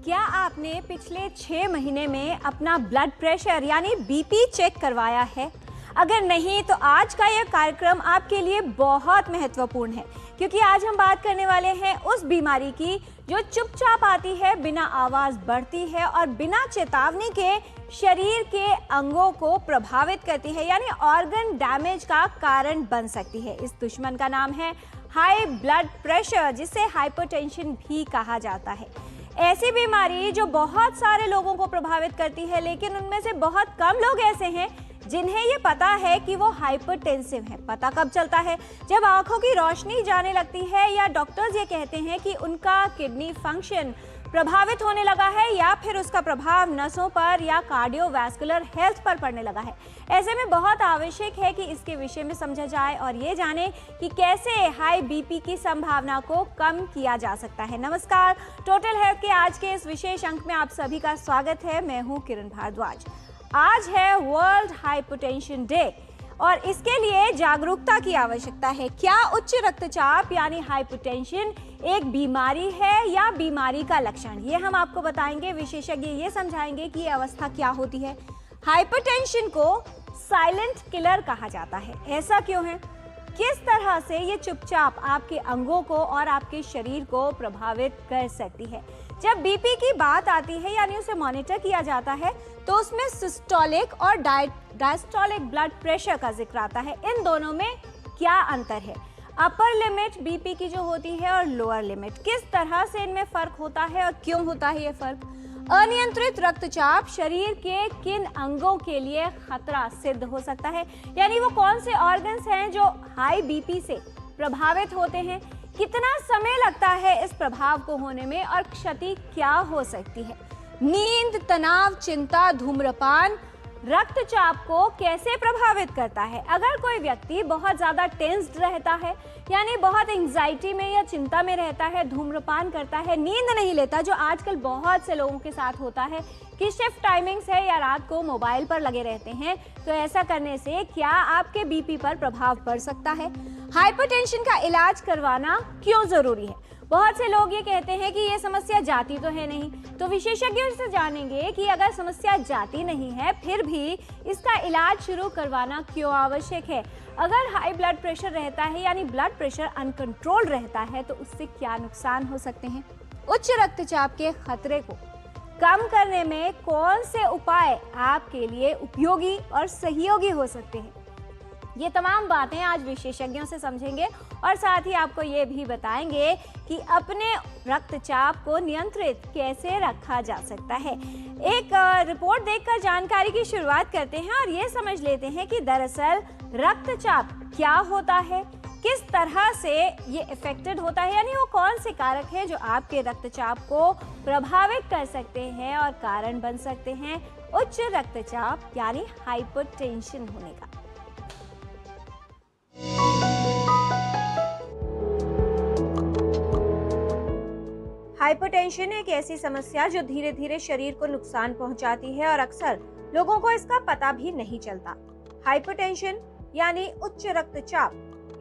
क्या आपने पिछले 6 महीने में अपना ब्लड प्रेशर यानी बीपी चेक करवाया है? अगर नहीं तो आज का यह कार्यक्रम आपके लिए बहुत महत्वपूर्ण है, क्योंकि आज हम बात करने वाले हैं उस बीमारी की जो चुपचाप आती है, बिना आवाज़ बढ़ती है और बिना चेतावनी के शरीर के अंगों को प्रभावित करती है, यानी ऑर्गन डैमेज का कारण बन सकती है। इस दुश्मन का नाम है हाई ब्लड प्रेशर, जिसे हाइपरटेंशन भी कहा जाता है। ऐसी बीमारी जो बहुत सारे लोगों को प्रभावित करती है, लेकिन उनमें से बहुत कम लोग ऐसे हैं जिन्हें ये पता है कि वो हाइपरटेंसिव है। पता कब चलता है? जब आंखों की रोशनी जाने लगती है, या डॉक्टर्स ये कहते हैं कि उनका किडनी फंक्शन प्रभावित होने लगा है, या फिर उसका प्रभाव नसों पर या कार्डियोवैस्कुलर हेल्थ पर पड़ने लगा है। ऐसे में बहुत आवश्यक है कि इसके विषय में समझा जाए और ये जाने कि कैसे हाई बीपी की संभावना को कम किया जा सकता है। नमस्कार, टोटल हेल्थ के आज के इस विशेष अंक में आप सभी का स्वागत है। मैं हूँ किरण भारद्वाज। आज है वर्ल्ड हाइपरटेंशन डे और इसके लिए जागरूकता की आवश्यकता है। क्या उच्च रक्तचाप यानी हाइपरटेंशन एक बीमारी है या बीमारी का लक्षण? ये हम आपको बताएंगे। विशेषज्ञ ये समझाएंगे कि ये अवस्था क्या होती है। हाइपरटेंशन को साइलेंट किलर कहा जाता है। ऐसा क्यों है? किस तरह से ये चुपचाप आपके अंगों को और आपके शरीर को प्रभावित कर सकती है? जब बीपी की बात आती है यानी उसे मॉनिटर किया जाता है, तो उसमें सिस्टोलिक और डायस्टोलिक ब्लड प्रेशर का जिक्र आता है। इन दोनों में क्या अंतर है? अपर लिमिट बीपी की जो होती है और लोअर लिमिट, किस तरह से इनमें फर्क होता है और क्यों होता है ये फर्क? अनियंत्रित रक्तचाप शरीर के किन अंगों के लिए खतरा सिद्ध हो सकता है, यानी वो कौन से ऑर्गन्स हैं जो हाई बीपी से प्रभावित होते हैं? कितना समय लगता है इस प्रभाव को होने में और क्षति क्या हो सकती है? नींद, तनाव, चिंता, धूम्रपान रक्तचाप को कैसे प्रभावित करता है? अगर कोई व्यक्ति बहुत ज़्यादा टेंस्ड रहता है, यानी बहुत एंजाइटी में या चिंता में रहता है, धूम्रपान करता है, नींद नहीं लेता, जो आजकल बहुत से लोगों के साथ होता है कि शिफ्ट टाइमिंग्स है या रात को मोबाइल पर लगे रहते हैं, तो ऐसा करने से क्या आपके बीपी पर प्रभाव पड़ सकता है? हाइपरटेंशन का इलाज करवाना क्यों ज़रूरी है? बहुत से लोग ये कहते हैं कि ये समस्या जाती तो है नहीं, तो विशेषज्ञों से जानेंगे कि अगर समस्या जाती नहीं है, फिर भी इसका इलाज शुरू करवाना क्यों आवश्यक है। अगर हाई ब्लड प्रेशर रहता है यानी ब्लड प्रेशर अनकंट्रोल रहता है, तो उससे क्या नुकसान हो सकते हैं? उच्च रक्तचाप के खतरे को कम करने में कौन से उपाय आपके लिए उपयोगी और सहयोगी हो सकते हैं? ये तमाम बातें आज विशेषज्ञों से समझेंगे और साथ ही आपको ये भी बताएंगे कि अपने रक्तचाप को नियंत्रित कैसे रखा जा सकता है। एक रिपोर्ट देखकर जानकारी की शुरुआत करते हैं और ये समझ लेते हैं कि दरअसल रक्तचाप क्या होता है, किस तरह से ये इफेक्टेड होता है, यानी वो कौन से कारक हैं जो आपके रक्तचाप को प्रभावित कर सकते हैं और कारण बन सकते हैं उच्च रक्तचाप यानी हाइपरटेंशन होने का। हाइपरटेंशन एक ऐसी समस्या जो धीरे धीरे शरीर को नुकसान पहुंचाती है और अक्सर लोगों को इसका पता भी नहीं चलता। हाइपरटेंशन यानी उच्च रक्तचाप,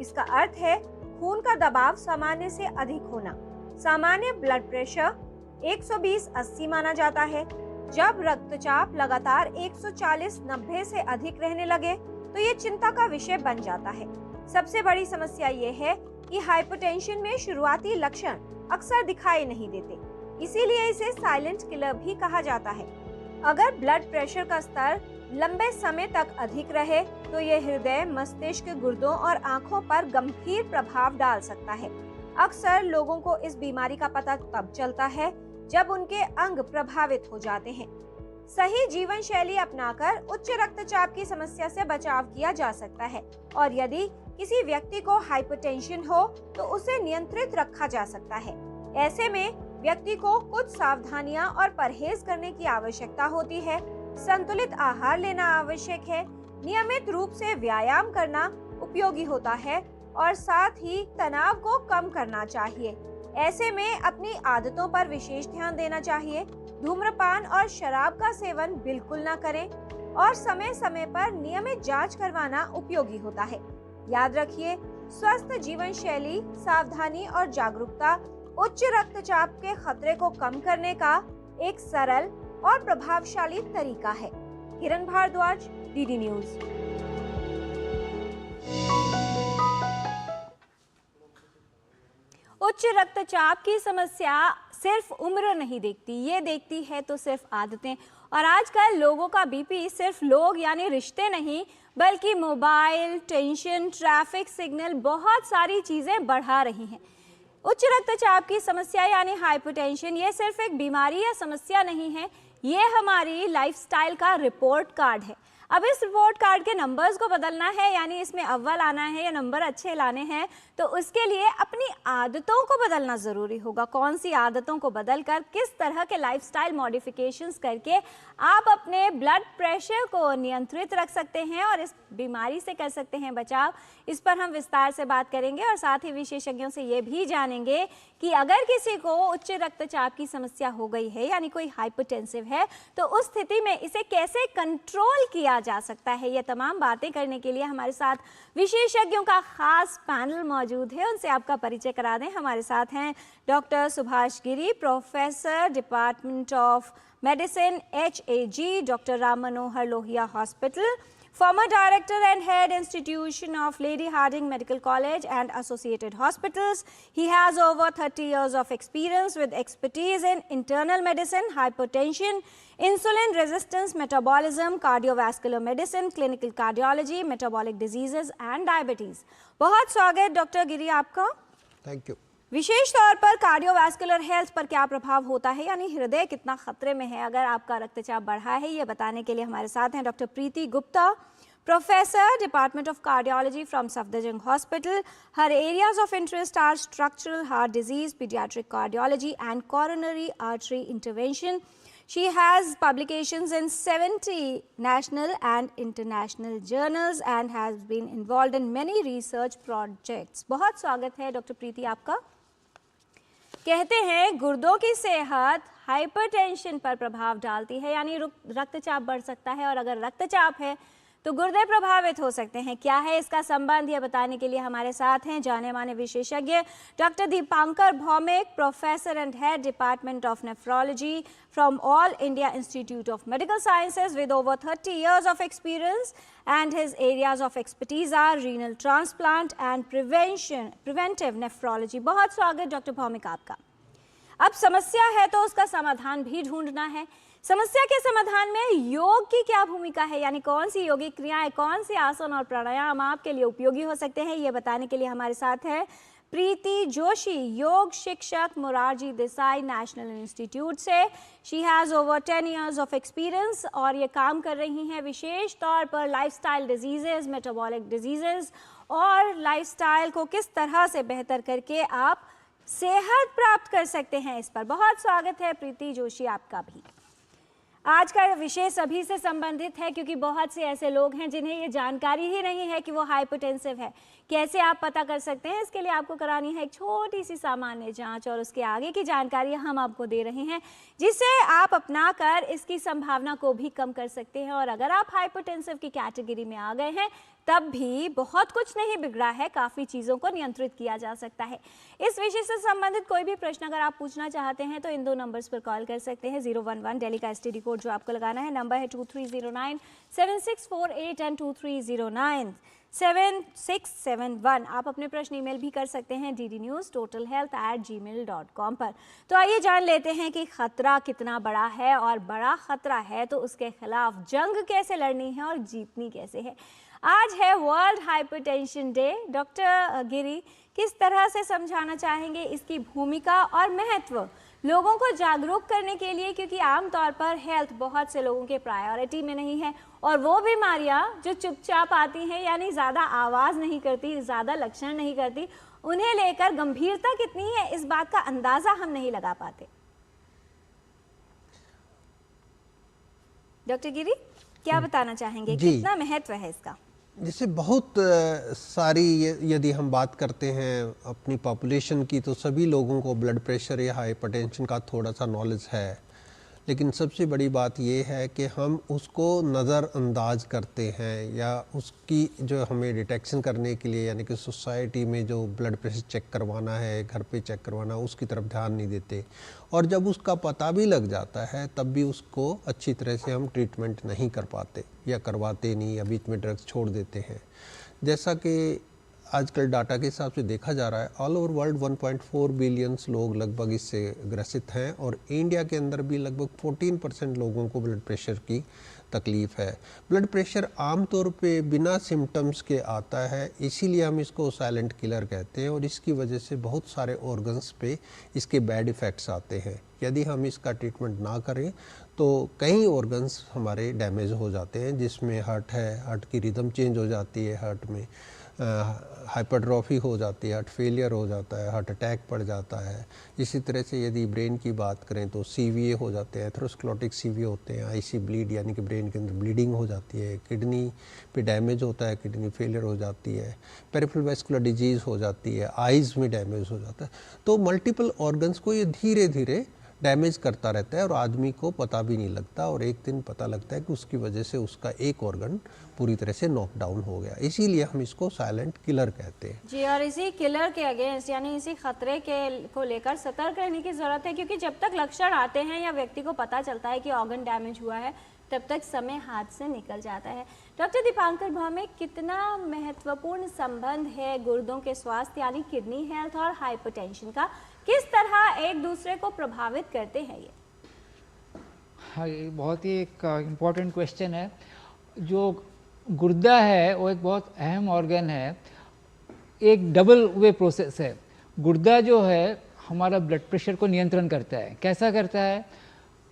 इसका अर्थ है खून का दबाव सामान्य से अधिक होना। सामान्य ब्लड प्रेशर 120/80 माना जाता है। जब रक्तचाप लगातार 140/90 से अधिक रहने लगे तो ये चिंता का विषय बन जाता है। सबसे बड़ी समस्या ये है कि हाइपरटेंशन में शुरुआती लक्षण अक्सर दिखाई नहीं देते, इसीलिए इसे साइलेंट किलर भी कहा जाता है। अगर ब्लड प्रेशर का स्तर लंबे समय तक अधिक रहे तो यह हृदय, मस्तिष्क, गुर्दों और आंखों पर गंभीर प्रभाव डाल सकता है। अक्सर लोगों को इस बीमारी का पता तब चलता है जब उनके अंग प्रभावित हो जाते हैं। सही जीवन शैली अपनाकर उच्च रक्तचाप की समस्या से बचाव किया जा सकता है और यदि किसी व्यक्ति को हाइपरटेंशन हो तो उसे नियंत्रित रखा जा सकता है। ऐसे में व्यक्ति को कुछ सावधानियां और परहेज करने की आवश्यकता होती है। संतुलित आहार लेना आवश्यक है, नियमित रूप से व्यायाम करना उपयोगी होता है और साथ ही तनाव को कम करना चाहिए। ऐसे में अपनी आदतों पर विशेष ध्यान देना चाहिए। धूम्रपान और शराब का सेवन बिल्कुल ना करें और समय समय पर नियमित जांच करवाना उपयोगी होता है। याद रखिए, स्वस्थ जीवन शैली, सावधानी और जागरूकता उच्च रक्तचाप के खतरे को कम करने का एक सरल और प्रभावशाली तरीका है। किरण भारद्वाज, डीडी न्यूज। उच्च रक्तचाप की समस्या सिर्फ उम्र नहीं देखती, ये देखती है तो सिर्फ आदतें। और आजकल लोगों का बीपी सिर्फ लोग यानी रिश्ते नहीं, बल्कि मोबाइल, टेंशन, ट्रैफिक सिग्नल, बहुत सारी चीजें बढ़ा रही हैं। उच्च रक्तचाप की समस्या यानी हाइपरटेंशन, ये सिर्फ एक बीमारी या समस्या नहीं है, ये हमारी लाइफस्टाइल का रिपोर्ट कार्ड है। अब इस रिपोर्ट कार्ड के नंबर्स को बदलना है, यानी इसमें अव्वल आना है या नंबर अच्छे लाने हैं, तो उसके लिए अपनी आदतों को बदलना ज़रूरी होगा। कौन सी आदतों को बदलकर, किस तरह के लाइफस्टाइल मॉडिफिकेशंस करके आप अपने ब्लड प्रेशर को नियंत्रित रख सकते हैं और इस बीमारी से कर सकते हैं बचाव, इस पर हम विस्तार से बात करेंगे। और साथ ही विशेषज्ञों से ये भी जानेंगे कि अगर किसी को उच्च रक्तचाप की समस्या हो गई है, यानी कोई हाइपरटेंसिव है, तो उस स्थिति में इसे कैसे कंट्रोल किया जा सकता है। ये तमाम बातें करने के लिए हमारे साथ विशेषज्ञों का खास पैनल मौजूद है, उनसे आपका परिचय करा दें। हमारे साथ हैं doctor Subhash Giri, professor, department of medicine, HAG, doctor Ram Manohar Lohia hospital, former director and head institution of Lady Hardinge Medical College and associated hospitals. He has over 30 years of experience with expertise in internal medicine, hypertension, insulin resistance, metabolism, cardiovascular medicine, clinical cardiology, metabolic diseases and diabetes. बहुत स्वागत doctor गिरी आपका। Thank you. विशेष तौर पर cardiovascular health पर क्या प्रभाव होता है, यानी हृदय कितना खतरे में है अगर आपका रक्तचाप बढ़ा है, ये बताने के लिए हमारे साथ हैं doctor Preeti Gupta, professor, department of cardiology from Safdarjung hospital. Her areas of interest are structural heart disease, paediatric cardiology and coronary artery intervention. She has publications in 70 national and international journals and has been involved in many research projects. बहुत स्वागत है doctor प्रीति आपका। कहते हैं गुर्दों की सेहत hypertension पर प्रभाव डालती है, यानी रक्तचाप बढ़ सकता है, और अगर रक्तचाप है तो गुर्दे प्रभावित हो सकते हैं। क्या है इसका संबंध, यह बताने के लिए हमारे साथ हैं जाने माने विशेषज्ञ doctor Dipankar Bhowmik, professor and head department of nephrology from All India Institute of Medical Sciences with over 30 years of experience, and his areas of expertise are renal transplant and preventive nephrology. बहुत स्वागत डॉक्टर भौमिक आपका। अब समस्या है तो उसका समाधान भी ढूंढना है। समस्या के समाधान में योग की क्या भूमिका है, यानी कौन सी योगिक क्रियाएं, कौन सी आसन और प्राणायाम आपके लिए उपयोगी हो सकते हैं, ये बताने के लिए हमारे साथ है प्रीति जोशी, योग शिक्षक, मोरारजी देसाई नेशनल इंस्टीट्यूट से। She has over 10 years of experience और ये काम कर रही हैं विशेष तौर पर लाइफस्टाइल डिजीजेज, मेटाबॉलिक डिजीजेज और लाइफस्टाइल को किस तरह से बेहतर करके आप सेहत प्राप्त कर सकते हैं, इस पर बहुत स्वागत है प्रीति जोशी आपका भी। आज का विषय सभी से संबंधित है क्योंकि बहुत से ऐसे लोग हैं जिन्हें ये जानकारी ही नहीं है कि वो हाइपरटेंसिव है। कैसे आप पता कर सकते हैं, इसके लिए आपको करानी है एक छोटी सी सामान्य जांच और उसके आगे की जानकारी हम आपको दे रहे हैं, जिसे आप अपनाकर इसकी संभावना को भी कम कर सकते हैं। और अगर आप हाइपरटेंसिव की कैटेगरी में आ गए हैं तब भी बहुत कुछ नहीं बिगड़ा है, काफ़ी चीज़ों को नियंत्रित किया जा सकता है। इस विषय से संबंधित कोई भी प्रश्न अगर आप पूछना चाहते हैं तो इन 2 नंबर्स पर कॉल कर सकते हैं। 011 दिल्ली का STD कोड जो आपको लगाना है, नंबर है 2309 7648 एंड 2309 7671। आप अपने प्रश्न ईमेल भी कर सकते हैं ddnewstotalhealth@gmail.com पर। तो आइए जान लेते हैं कि खतरा कितना बड़ा है, और बड़ा खतरा है तो उसके खिलाफ जंग कैसे लड़नी है और जीतनी कैसे है। आज है वर्ल्ड हाइपरटेंशन डे। डॉक्टर गिरी, किस तरह से समझाना चाहेंगे इसकी भूमिका और महत्व लोगों को जागरूक करने के लिए, क्योंकि आमतौर पर हेल्थ बहुत से लोगों के प्रायोरिटी में नहीं है, और वो बीमारियां जो चुपचाप आती हैं, यानी ज़्यादा आवाज़ नहीं करती, ज़्यादा लक्षण नहीं करती, उन्हें लेकर गंभीरता कितनी है इस बात का अंदाज़ा हम नहीं लगा पाते। डॉक्टर गिरी, क्या बताना चाहेंगे, कितना महत्व है इसका? जैसे बहुत सारी यदि हम बात करते हैं अपनी पॉपुलेशन की, तो सभी लोगों को ब्लड प्रेशर या हाइपरटेंशन का थोड़ा सा नॉलेज है, लेकिन सबसे बड़ी बात ये है कि हम उसको नज़रअंदाज करते हैं, या उसकी जो हमें डिटेक्शन करने के लिए, यानी कि सोसाइटी में जो ब्लड प्रेशर चेक करवाना है, घर पे चेक करवाना, उसकी तरफ ध्यान नहीं देते। और जब उसका पता भी लग जाता है तब भी उसको अच्छी तरह से हम ट्रीटमेंट नहीं कर पाते, या करवाते नहीं, या बीच में ड्रग्स छोड़ देते हैं। जैसा कि आजकल डाटा के हिसाब से देखा जा रहा है, ऑल ओवर वर्ल्ड 1.4 बिलियंस लोग लगभग इससे ग्रसित हैं, और इंडिया के अंदर भी लगभग 14% लोगों को ब्लड प्रेशर की तकलीफ़ है। ब्लड प्रेशर आमतौर पे बिना सिम्टम्स के आता है, इसीलिए हम इसको साइलेंट किलर कहते हैं, और इसकी वजह से बहुत सारे ऑर्गन्स पे इसके बैड इफ़ेक्ट्स आते हैं। यदि हम इसका ट्रीटमेंट ना करें तो कई ऑर्गन्स हमारे डैमेज हो जाते हैं, जिसमें हार्ट है, हार्ट की रिदम चेंज हो जाती है, हार्ट में हाइपरट्रॉफी हो जाती है, हार्ट फेलियर हो जाता है, हार्ट अटैक पड़ जाता है। इसी तरह से यदि ब्रेन की बात करें तो सीवीए हो जाते हैं, एथेरोस्क्लेरोटिक सीवीए होते हैं, आईसी ब्लीड यानी कि ब्रेन के अंदर ब्लीडिंग हो जाती है, किडनी पे डैमेज होता है, किडनी फेलियर हो जाती है, पेरिफेरल वैस्कुलर डिजीज़ हो जाती है, आइज़ में डैमेज हो जाता है। तो मल्टीपल ऑर्गन्स को ये धीरे धीरे डैमेज करता रहता है, और आदमी को पता भी नहीं लगता, और एक दिन पता लगता है कि उसकी वजह से उसका एक ऑर्गन पूरी तरह से नॉकडाउन हो गया। इसीलिए हम इसको साइलेंट किलर कहते हैं। जी, और इसी किलर के अगेंस्ट यानी इसी खतरे के को लेकर सतर्क रहने की ज़रूरत है, क्योंकि जब तक लक्षण आते हैं या व्यक्ति को पता चलता है कि ऑर्गन डैमेज हुआ है, तब तक समय हाथ से निकल जाता है। डॉक्टर दीपांकर भौमिक, कितना महत्वपूर्ण संबंध है गुर्दों के स्वास्थ्य यानी किडनी हेल्थ और हाइपरटेंशन का? किस तरह एक दूसरे को प्रभावित करते हैं ये? हाँ, ये बहुत ही एक इम्पॉर्टेंट क्वेश्चन है। जो गुर्दा है वो एक बहुत अहम ऑर्गन है, एक डबल वे प्रोसेस है। गुर्दा जो है हमारा ब्लड प्रेशर को नियंत्रण करता है। कैसा करता है?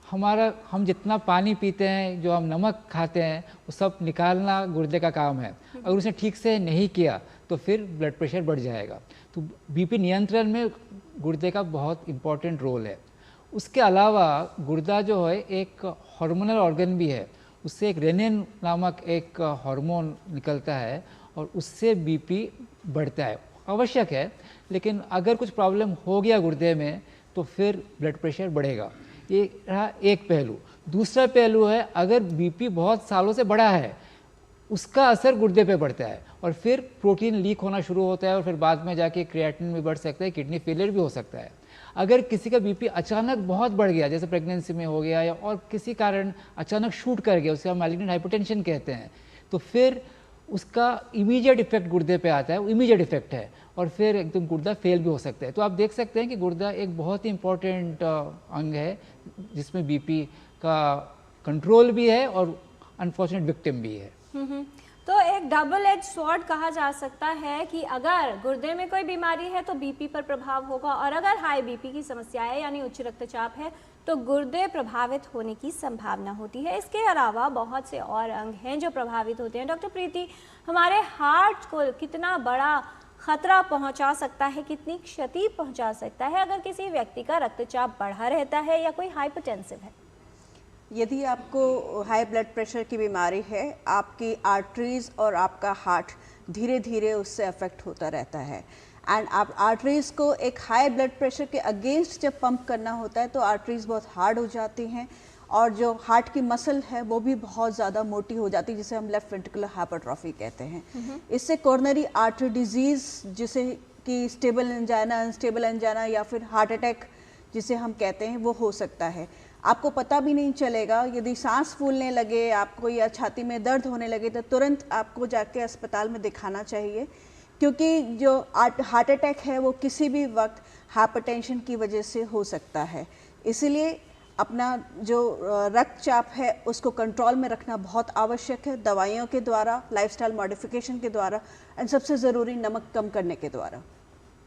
हम जितना पानी पीते हैं, जो हम नमक खाते हैं, वो सब निकालना गुर्दे का काम है। अगर उसने ठीक से नहीं किया तो फिर ब्लड प्रेशर बढ़ जाएगा। तो बीपी नियंत्रण में गुर्दे का बहुत इम्पॉर्टेंट रोल है। उसके अलावा गुर्दा जो है एक हार्मोनल ऑर्गन भी है। उससे एक रेनिन नामक एक हार्मोन निकलता है, और उससे बीपी बढ़ता है। आवश्यक है, लेकिन अगर कुछ प्रॉब्लम हो गया गुर्दे में तो फिर ब्लड प्रेशर बढ़ेगा। ये रहा एक पहलू। दूसरा पहलू है, अगर बीपी बहुत सालों से बढ़ा है, उसका असर गुर्दे पे पड़ता है, और फिर प्रोटीन लीक होना शुरू होता है, और फिर बाद में जाके क्रिएटिनिन भी बढ़ सकता है, किडनी फेलियर भी हो सकता है। अगर किसी का बीपी अचानक बहुत बढ़ गया, जैसे प्रेगनेंसी में हो गया, या और किसी कारण अचानक शूट कर गया, उसे हम मैलिग्नेंट हाइपरटेंशन कहते हैं, तो फिर उसका इमीडिएट इफेक्ट गुर्दे पे आता है। वो इमीडिएट इफेक्ट है, और फिर एकदम गुर्दा फेल भी हो सकता है। तो आप देख सकते हैं कि गुर्दा एक बहुत ही इम्पॉर्टेंट अंग है, जिसमें बीपी का कंट्रोल भी है और अनफॉर्चुनेट विक्टिम भी है। तो एक डबल एज स्वॉर्ड कहा जा सकता है कि अगर गुर्दे में कोई बीमारी है तो बीपी पर प्रभाव होगा, और अगर हाई बीपी की समस्या है यानी उच्च रक्तचाप है तो गुर्दे प्रभावित होने की संभावना होती है। इसके अलावा बहुत से और अंग हैं जो प्रभावित होते हैं। डॉक्टर प्रीति, हमारे हार्ट को कितना बड़ा खतरा पहुंचा सकता है, कितनी क्षति पहुंचा सकता है अगर किसी व्यक्ति का रक्तचाप बढ़ा रहता है या कोई हाइपरटेंसिव है? यदि आपको हाई ब्लड प्रेशर की बीमारी है, आपकी आर्टरीज और आपका हार्ट धीरे धीरे उससे अफेक्ट होता रहता है। एंड आप आर्टरीज को एक हाई ब्लड प्रेशर के अगेंस्ट जब पंप करना होता है तो आर्टरीज बहुत हार्ड हो जाती हैं, और जो हार्ट की मसल है वो भी बहुत ज़्यादा मोटी हो जाती है, जिसे हम लेफ्ट वेंट्रिकुलर हाइपरट्रॉफी कहते हैं। इससे कोरोनरी आर्टरी डिजीज़, जिसे कि स्टेबल एंजाइना, अनस्टेबल एंजाइना, या फिर हार्ट अटैक जिसे हम कहते हैं, वो हो सकता है। आपको पता भी नहीं चलेगा। यदि सांस फूलने लगे आपको या छाती में दर्द होने लगे तो तुरंत आपको जाके अस्पताल में दिखाना चाहिए, क्योंकि जो हार्ट अटैक है वो किसी भी वक्त हाइपरटेंशन की वजह से हो सकता है। इसीलिए अपना जो रक्तचाप है उसको कंट्रोल में रखना बहुत आवश्यक है, दवाइयों के द्वारा, लाइफस्टाइल मॉडिफिकेशन के द्वारा, और सबसे ज़रूरी नमक कम करने के द्वारा।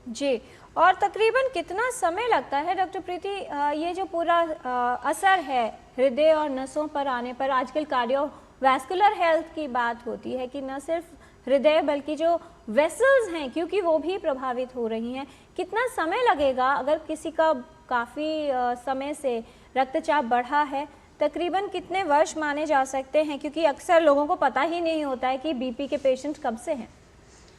जी, और तकरीबन कितना समय लगता है डॉक्टर प्रीति ये जो पूरा असर है हृदय और नसों पर आने पर? आजकल कार्डियोवैस्कुलर हेल्थ की बात होती है कि न सिर्फ हृदय बल्कि जो वेसल्स हैं, क्योंकि वो भी प्रभावित हो रही हैं। कितना समय लगेगा अगर किसी का काफ़ी समय से रक्तचाप बढ़ा है? तकरीबन कितने वर्ष माने जा सकते हैं, क्योंकि अक्सर लोगों को पता ही नहीं होता है कि बीपी के पेशेंट कब से हैं?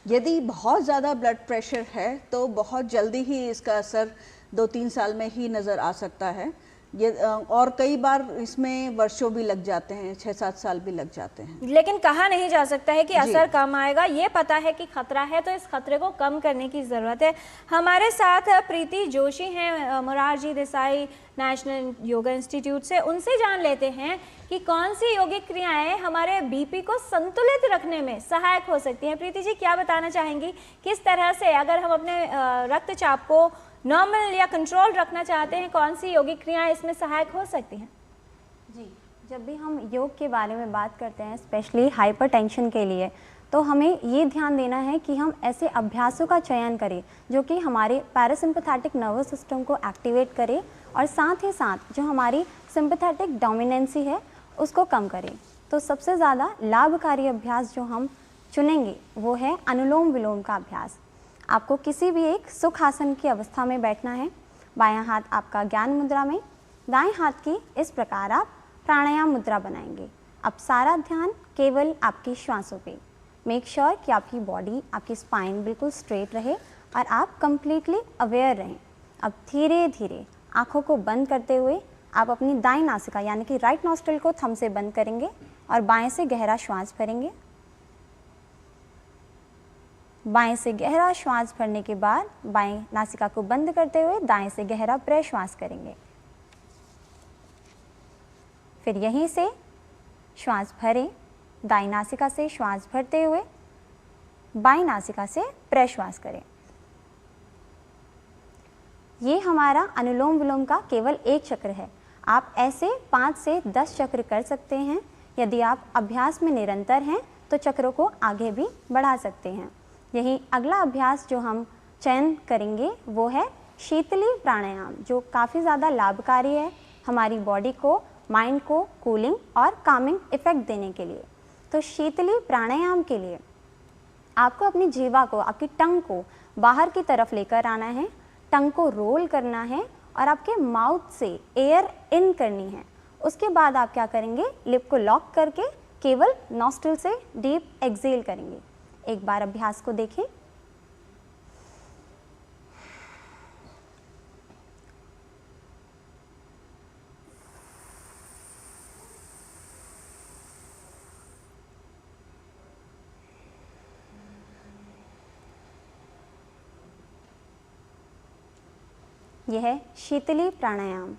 यदि बहुत ज़्यादा ब्लड प्रेशर है तो बहुत जल्दी ही इसका असर 2-3 साल में ही नज़र आ सकता है। ये और कई बार इसमें वर्षों भी लग जाते हैं, 6-7 साल भी लग जाते हैं। लेकिन कहा नहीं जा सकता है कि असर कम आएगा, ये पता है कि खतरा है, तो इस खतरे को कम करने की ज़रूरत है। हमारे साथ प्रीति जोशी हैं मोरारजी देसाई नेशनल योगा इंस्टीट्यूट से, उनसे जान लेते हैं कि कौन सी योगिक क्रियाएं हमारे बीपी को संतुलित रखने में सहायक हो सकती हैं। प्रीति जी, क्या बताना चाहेंगी, किस तरह से अगर हम अपने रक्तचाप को नॉर्मल या कंट्रोल रखना चाहते हैं, कौन सी योगिक क्रियाएं इसमें सहायक हो सकती हैं? जी, जब भी हम योग के बारे में बात करते हैं, स्पेशली हाइपरटेंशन के लिए, तो हमें ये ध्यान देना है कि हम ऐसे अभ्यासों का चयन करें जो कि हमारे पैरासिम्पैथेटिक नर्वस सिस्टम को एक्टिवेट करे और साथ ही साथ जो हमारी सिंपैथेटिक डोमिनेंसी है उसको कम करें। तो सबसे ज़्यादा लाभकारी अभ्यास जो हम चुनेंगे वो है अनुलोम विलोम का अभ्यास। आपको किसी भी एक सुख आसन की अवस्था में बैठना है। बायां हाथ आपका ज्ञान मुद्रा में, दाएं हाथ की इस प्रकार आप प्राणायाम मुद्रा बनाएंगे। अब सारा ध्यान केवल आपकी श्वासों पे। मेक श्योर कि आपकी बॉडी, आपकी स्पाइन बिल्कुल स्ट्रेट रहे और आप कंप्लीटली अवेयर रहें। अब धीरे धीरे आँखों को बंद करते हुए आप अपनी दाएं नासिका यानी कि राइट नॉस्ट्रिल को थंब से बंद करेंगे और बाएं से गहरा श्वास भरेंगे। बाएं से गहरा श्वास भरने के बाद बाएं नासिका को बंद करते हुए दाएं से गहरा प्रश्वास करेंगे। फिर यहीं से श्वास भरें, दाएं नासिका से श्वास भरते हुए बाएं नासिका से प्रश्वास करें। ये हमारा अनुलोम विलोम का केवल एक चक्र है। आप ऐसे 5 से 10 चक्र कर सकते हैं। यदि आप अभ्यास में निरंतर हैं तो चक्रों को आगे भी बढ़ा सकते हैं। यही अगला अभ्यास जो हम चयन करेंगे वो है शीतली प्राणायाम, जो काफ़ी ज़्यादा लाभकारी है हमारी बॉडी को, माइंड को कूलिंग और कामिंग इफ़ेक्ट देने के लिए। तो शीतली प्राणायाम के लिए आपको अपनी जीवा को, आपकी टंग को बाहर की तरफ लेकर आना है, टंग को रोल करना है और आपके माउथ से एयर इन करनी है। उसके बाद आप क्या करेंगे, लिप को लॉक करके केवल नॉस्ट्रिल से डीप एक्सेल करेंगे। एक बार अभ्यास को देखें। यह है शीतली प्राणायाम।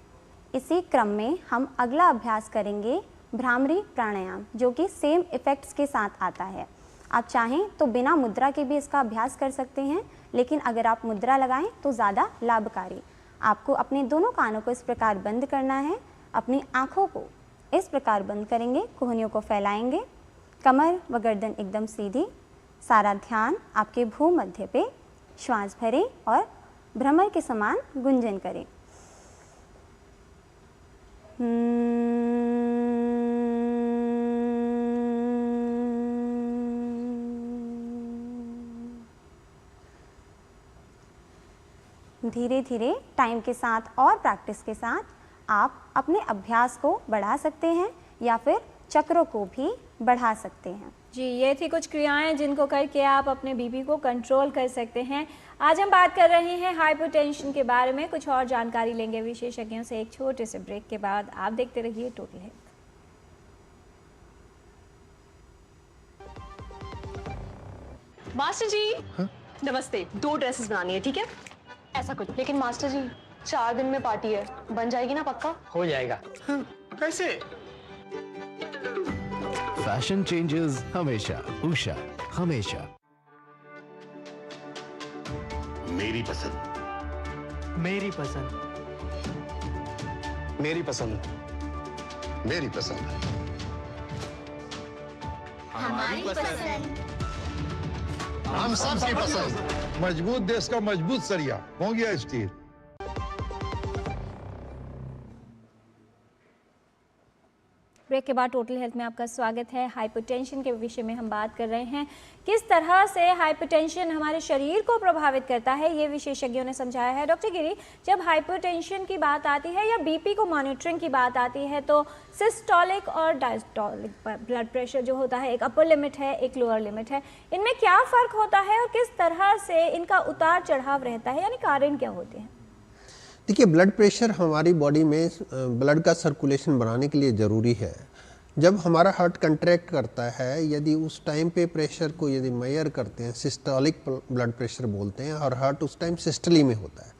इसी क्रम में हम अगला अभ्यास करेंगे भ्रामरी प्राणायाम, जो कि सेम इफ़ेक्ट्स के साथ आता है। आप चाहें तो बिना मुद्रा के भी इसका अभ्यास कर सकते हैं, लेकिन अगर आप मुद्रा लगाएं तो ज़्यादा लाभकारी। आपको अपने दोनों कानों को इस प्रकार बंद करना है, अपनी आँखों को इस प्रकार बंद करेंगे, कोहनियों को फैलाएंगे, कमर व गर्दन एकदम सीधी। सारा ध्यान आपके भूमध्य पे। श्वास भरें और भ्रमर के समान गुंजन करें। धीरे धीरे टाइम के साथ और प्रैक्टिस के साथ आप अपने अभ्यास को बढ़ा सकते हैं या फिर चक्रों को भी बढ़ा सकते हैं। जी, ये थी कुछ क्रियाएं जिनको करके आप अपने बीपी को कंट्रोल कर सकते हैं। आज हम बात कर रहे हैं हाइपरटेंशन के बारे में। कुछ और जानकारी लेंगे विशेषज्ञों से एक छोटे से ब्रेक के बाद। आप देखते रहिए टोटल हेल्थ। मास्टर जी नमस्ते। 2 ड्रेसेस बनानी है, ठीक है? ऐसा कुछ। लेकिन मास्टर जी 4 दिन में पार्टी है, बन जाएगी ना पक्का? हो जाएगा। कैसे? फैशन चेंजेस हमेशा, उषा हमेशा। मेरी पसंद। मेरी पसंद। मेरी पसंद। मेरी पसंद। हमारी पसंद। हम सबकी पसंद। मजबूत देश का मजबूत सरिया हो गया स्टील। ब्रेक के बाद टोटल हेल्थ में आपका स्वागत है। हाइपरटेंशन के विषय में हम बात कर रहे हैं। किस तरह से हाइपरटेंशन हमारे शरीर को प्रभावित करता है, ये विशेषज्ञों ने समझाया है। डॉक्टर गिरी, जब हाइपरटेंशन की बात आती है या बीपी को मॉनिटरिंग की बात आती है तो सिस्टोलिक और डायस्टोलिक ब्लड प्रेशर जो होता है, एक अपर लिमिट है, एक लोअर लिमिट है, इनमें क्या फ़र्क होता है और किस तरह से इनका उतार चढ़ाव रहता है, यानी कारण क्या होते हैं? देखिए, ब्लड प्रेशर हमारी बॉडी में ब्लड का सर्कुलेशन बनाने के लिए ज़रूरी है। जब हमारा हार्ट कंट्रैक्ट करता है, यदि उस टाइम पे प्रेशर को यदि मेजर करते हैं, सिस्टोलिक ब्लड प्रेशर बोलते हैं, और हार्ट उस टाइम सिस्टली में होता है।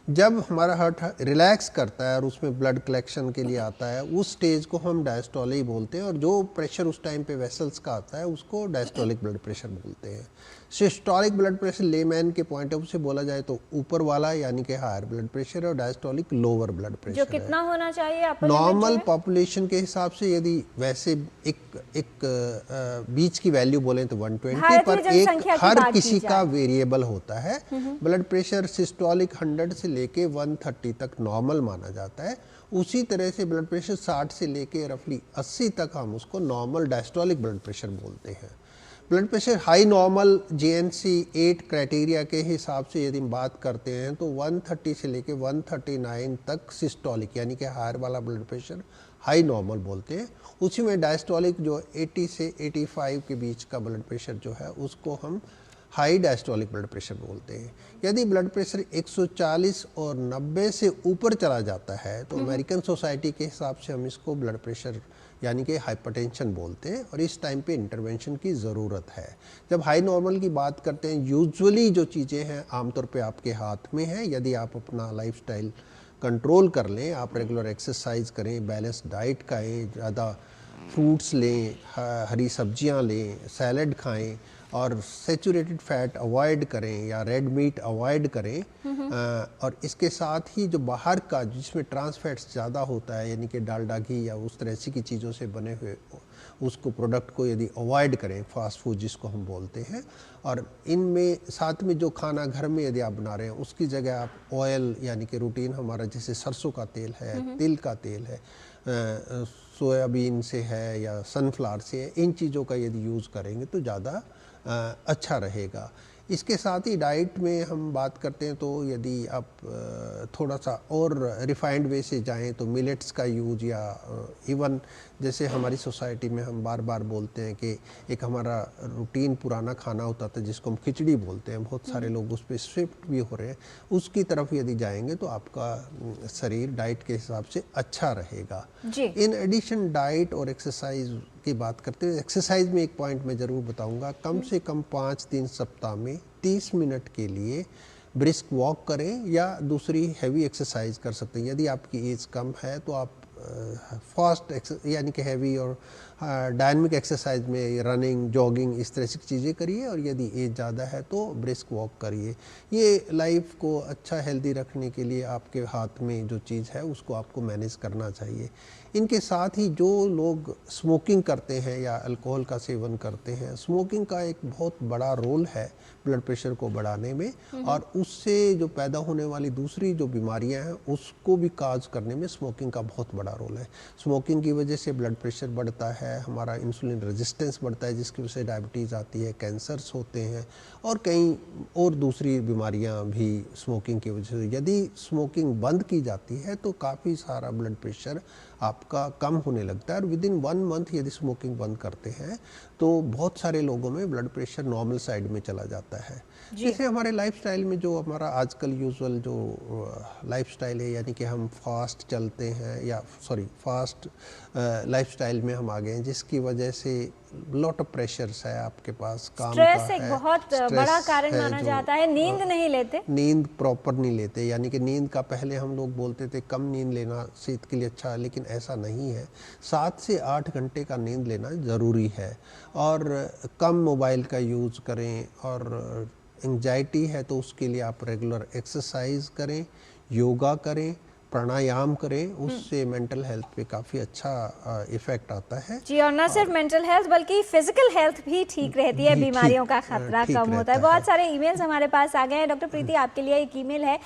जब हमारा हार्ट रिलैक्स करता है और उसमें ब्लड कलेक्शन के लिए आता है, उस स्टेज को हम डायस्टोलिक बोलते हैं, और जो प्रेशर उस टाइम पे वेसल्स का आता है उसको डायस्टोलिक ब्लड प्रेशर बोलते हैं। सिस्टोलिक ब्लड प्रेशर लेमैन के पॉइंट ऑफ व्यू से बोला जाए तो ऊपर वाला यानी कि हायर ब्लड प्रेशर, और डायस्टोलिक लोअर ब्लड प्रेशर। जो कितना होना चाहिए आपका नॉर्मल पॉपुलेशन के हिसाब से, यदि वैसे एक बीच की वैल्यू बोले तो 120, पर एक हर किसी का वेरिएबल होता है। ब्लड प्रेशर सिस्टोलिक 100 से लेके 130 तक नॉर्मल माना जाता है। उसी तरह से ब्लड प्रेशर 60 से लेके रफली 80 तक हम उसको नॉर्मल डायस्टोलिक ब्लड प्रेशर बोलते हैं। Blood pressure high normal JNC 8 criteria के हिसाब से यदि हम बात करते हैं तो 130 से लेके 139 तक सिस्टोलिक यानी कि हायर वाला ब्लड प्रेशर हाई नॉर्मल बोलते हैं। उसी में डायस्टोलिक जो 80 से 85 के बीच का ब्लड प्रेशर जो है उसको हम हाई डायस्टोलिक ब्लड प्रेशर बोलते हैं। यदि ब्लड प्रेशर 140 और 90 से ऊपर चला जाता है तो अमेरिकन सोसाइटी के हिसाब से हम इसको ब्लड प्रेशर यानी कि हाइपरटेंशन बोलते हैं, और इस टाइम पे इंटरवेंशन की ज़रूरत है। जब हाई नॉर्मल की बात करते हैं, यूजुअली जो चीज़ें हैं आमतौर पे आपके हाथ में हैं। यदि आप अपना लाइफस्टाइल कंट्रोल कर लें, आप रेगुलर एक्सरसाइज करें, बैलेंस डाइट खाएं, ज़्यादा फ्रूट्स लें, हरी सब्जियां लें, सैलड खाएं, और सैचुरेटेड फैट अवॉइड करें या रेड मीट अवॉइड करें, और इसके साथ ही जो बाहर का जिसमें ट्रांस फैट्स ज़्यादा होता है यानी कि डालडा घी या उस तरह की चीज़ों से बने हुए उसको प्रोडक्ट को यदि अवॉइड करें, फास्ट फूड जिसको हम बोलते हैं, और इनमें साथ में जो खाना घर में यदि आप बना रहे हैं उसकी जगह आप ऑयल यानी कि रूटीन हमारा जैसे सरसों का तेल है, तिल का तेल है, सोयाबीन से है या सनफ्लावर से है, इन चीज़ों का यदि यूज़ करेंगे तो ज़्यादा अच्छा रहेगा। इसके साथ ही डाइट में हम बात करते हैं तो यदि आप थोड़ा सा और रिफाइंड वे से जाएं तो मिलेट्स का यूज, या इवन जैसे हमारी सोसाइटी में हम बार बार बोलते हैं कि एक हमारा रूटीन पुराना खाना होता था जिसको हम खिचड़ी बोलते हैं, बहुत सारे लोग उस पर शिफ्ट भी हो रहे हैं। उसकी तरफ यदि जाएंगे तो आपका शरीर डाइट के हिसाब से अच्छा रहेगा। इन एडिशन डाइट और एक्सरसाइज की बात करते हैं, एक्सरसाइज में एक पॉइंट मैं ज़रूर बताऊंगा, कम से कम 5 दिन सप्ताह में 30 मिनट के लिए ब्रिस्क वॉक करें या दूसरी हैवी एक्सरसाइज कर सकते हैं। यदि आपकी एज कम है तो आप फास्ट यानी कि हैवी और डायनामिक एक्सरसाइज में रनिंग, जॉगिंग, इस तरह की चीज़ें करिए, और यदि एज ज़्यादा है तो ब्रिस्क वॉक करिए। ये लाइफ को अच्छा हेल्दी रखने के लिए आपके हाथ में जो चीज़ है उसको आपको मैनेज करना चाहिए। इनके साथ ही जो लोग स्मोकिंग करते हैं या अल्कोहल का सेवन करते हैं, स्मोकिंग का एक बहुत बड़ा रोल है ब्लड प्रेशर को बढ़ाने में, और उससे जो पैदा होने वाली दूसरी जो बीमारियां हैं उसको भी काज करने में स्मोकिंग का बहुत बड़ा रोल है। स्मोकिंग की वजह से ब्लड प्रेशर बढ़ता है, हमारा इंसुलिन रेजिस्टेंस बढ़ता है जिसकी वजह से डायबिटीज़ आती है, कैंसर्स होते हैं, और कई और दूसरी बीमारियां भी स्मोकिंग की वजह से। यदि स्मोकिंग बंद की जाती है तो काफ़ी सारा ब्लड प्रेशर आपका कम होने लगता है, और विद इन 1 मंथ यदि स्मोकिंग बंद करते हैं तो बहुत सारे लोगों में ब्लड प्रेशर नॉर्मल साइड में चला जाता है। जैसे हमारे लाइफस्टाइल में जो हमारा आजकल यूजुअल जो लाइफस्टाइल है, यानी कि हम फास्ट चलते हैं या फास्ट लाइफस्टाइल में हम आ गए हैं, जिसकी वजह से लॉट ऑफ प्रेशर्स है आपके पास, काम स्ट्रेस का एक है, बहुत बड़ा कारण माना जाता है। नींद नहीं लेते, नींद प्रॉपर नहीं लेते, यानी कि नींद का पहले हम लोग बोलते थे कम नींद लेना सेहत के लिए अच्छा है, लेकिन ऐसा नहीं है। 7 से 8 घंटे का नींद लेना ज़रूरी है, और कम मोबाइल का यूज़ करें, और एंजाइटी है तो उसके लिए आप रेगुलर एक्सरसाइज करें, योगा करें, प्राणायाम करें, उससे मेंटल हेल्थ पे काफ़ी अच्छा इफ़ेक्ट आता है। जी, और न सिर्फ मेंटल हेल्थ बल्कि फिजिकल हेल्थ भी ठीक रहती है, बीमारियों का खतरा कम होता है। बहुत सारे ईमेल्स हमारे पास आ गए हैं। डॉक्टर प्रीति, आपके लिए एक ईमेल है,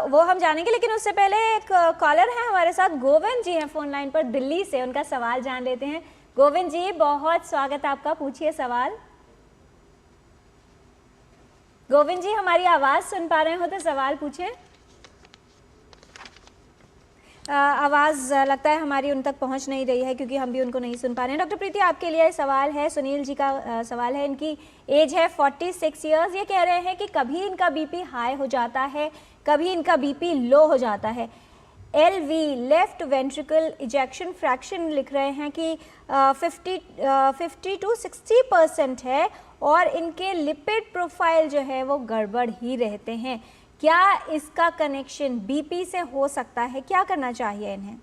वो हम जानेंगे, लेकिन उससे पहले एक कॉलर है हमारे साथ, गोविंद जी हैं फोन लाइन पर दिल्ली से, उनका सवाल जान लेते हैं। गोविंद जी, बहुत स्वागत आपका, पूछिए सवाल। गोविंद जी, हमारी आवाज़ सुन पा रहे हो तो सवाल पूछें। आवाज़ लगता है हमारी उन तक पहुंच नहीं रही है क्योंकि हम भी उनको नहीं सुन पा रहे हैं। डॉक्टर प्रीति, आपके लिए सवाल है, सुनील जी का सवाल है। इनकी एज है 46 ईयर्स। ये कह रहे हैं कि कभी इनका बीपी हाई हो जाता है, कभी इनका बीपी लो हो जाता है। LV left ventricle ejection fraction लिख रहे हैं कि 50 to 60% है और इनके लिपिड प्रोफाइल जो है वो गड़बड़ ही रहते हैं। क्या इसका कनेक्शन बीपी से हो सकता है? क्या करना चाहिए इन्हें?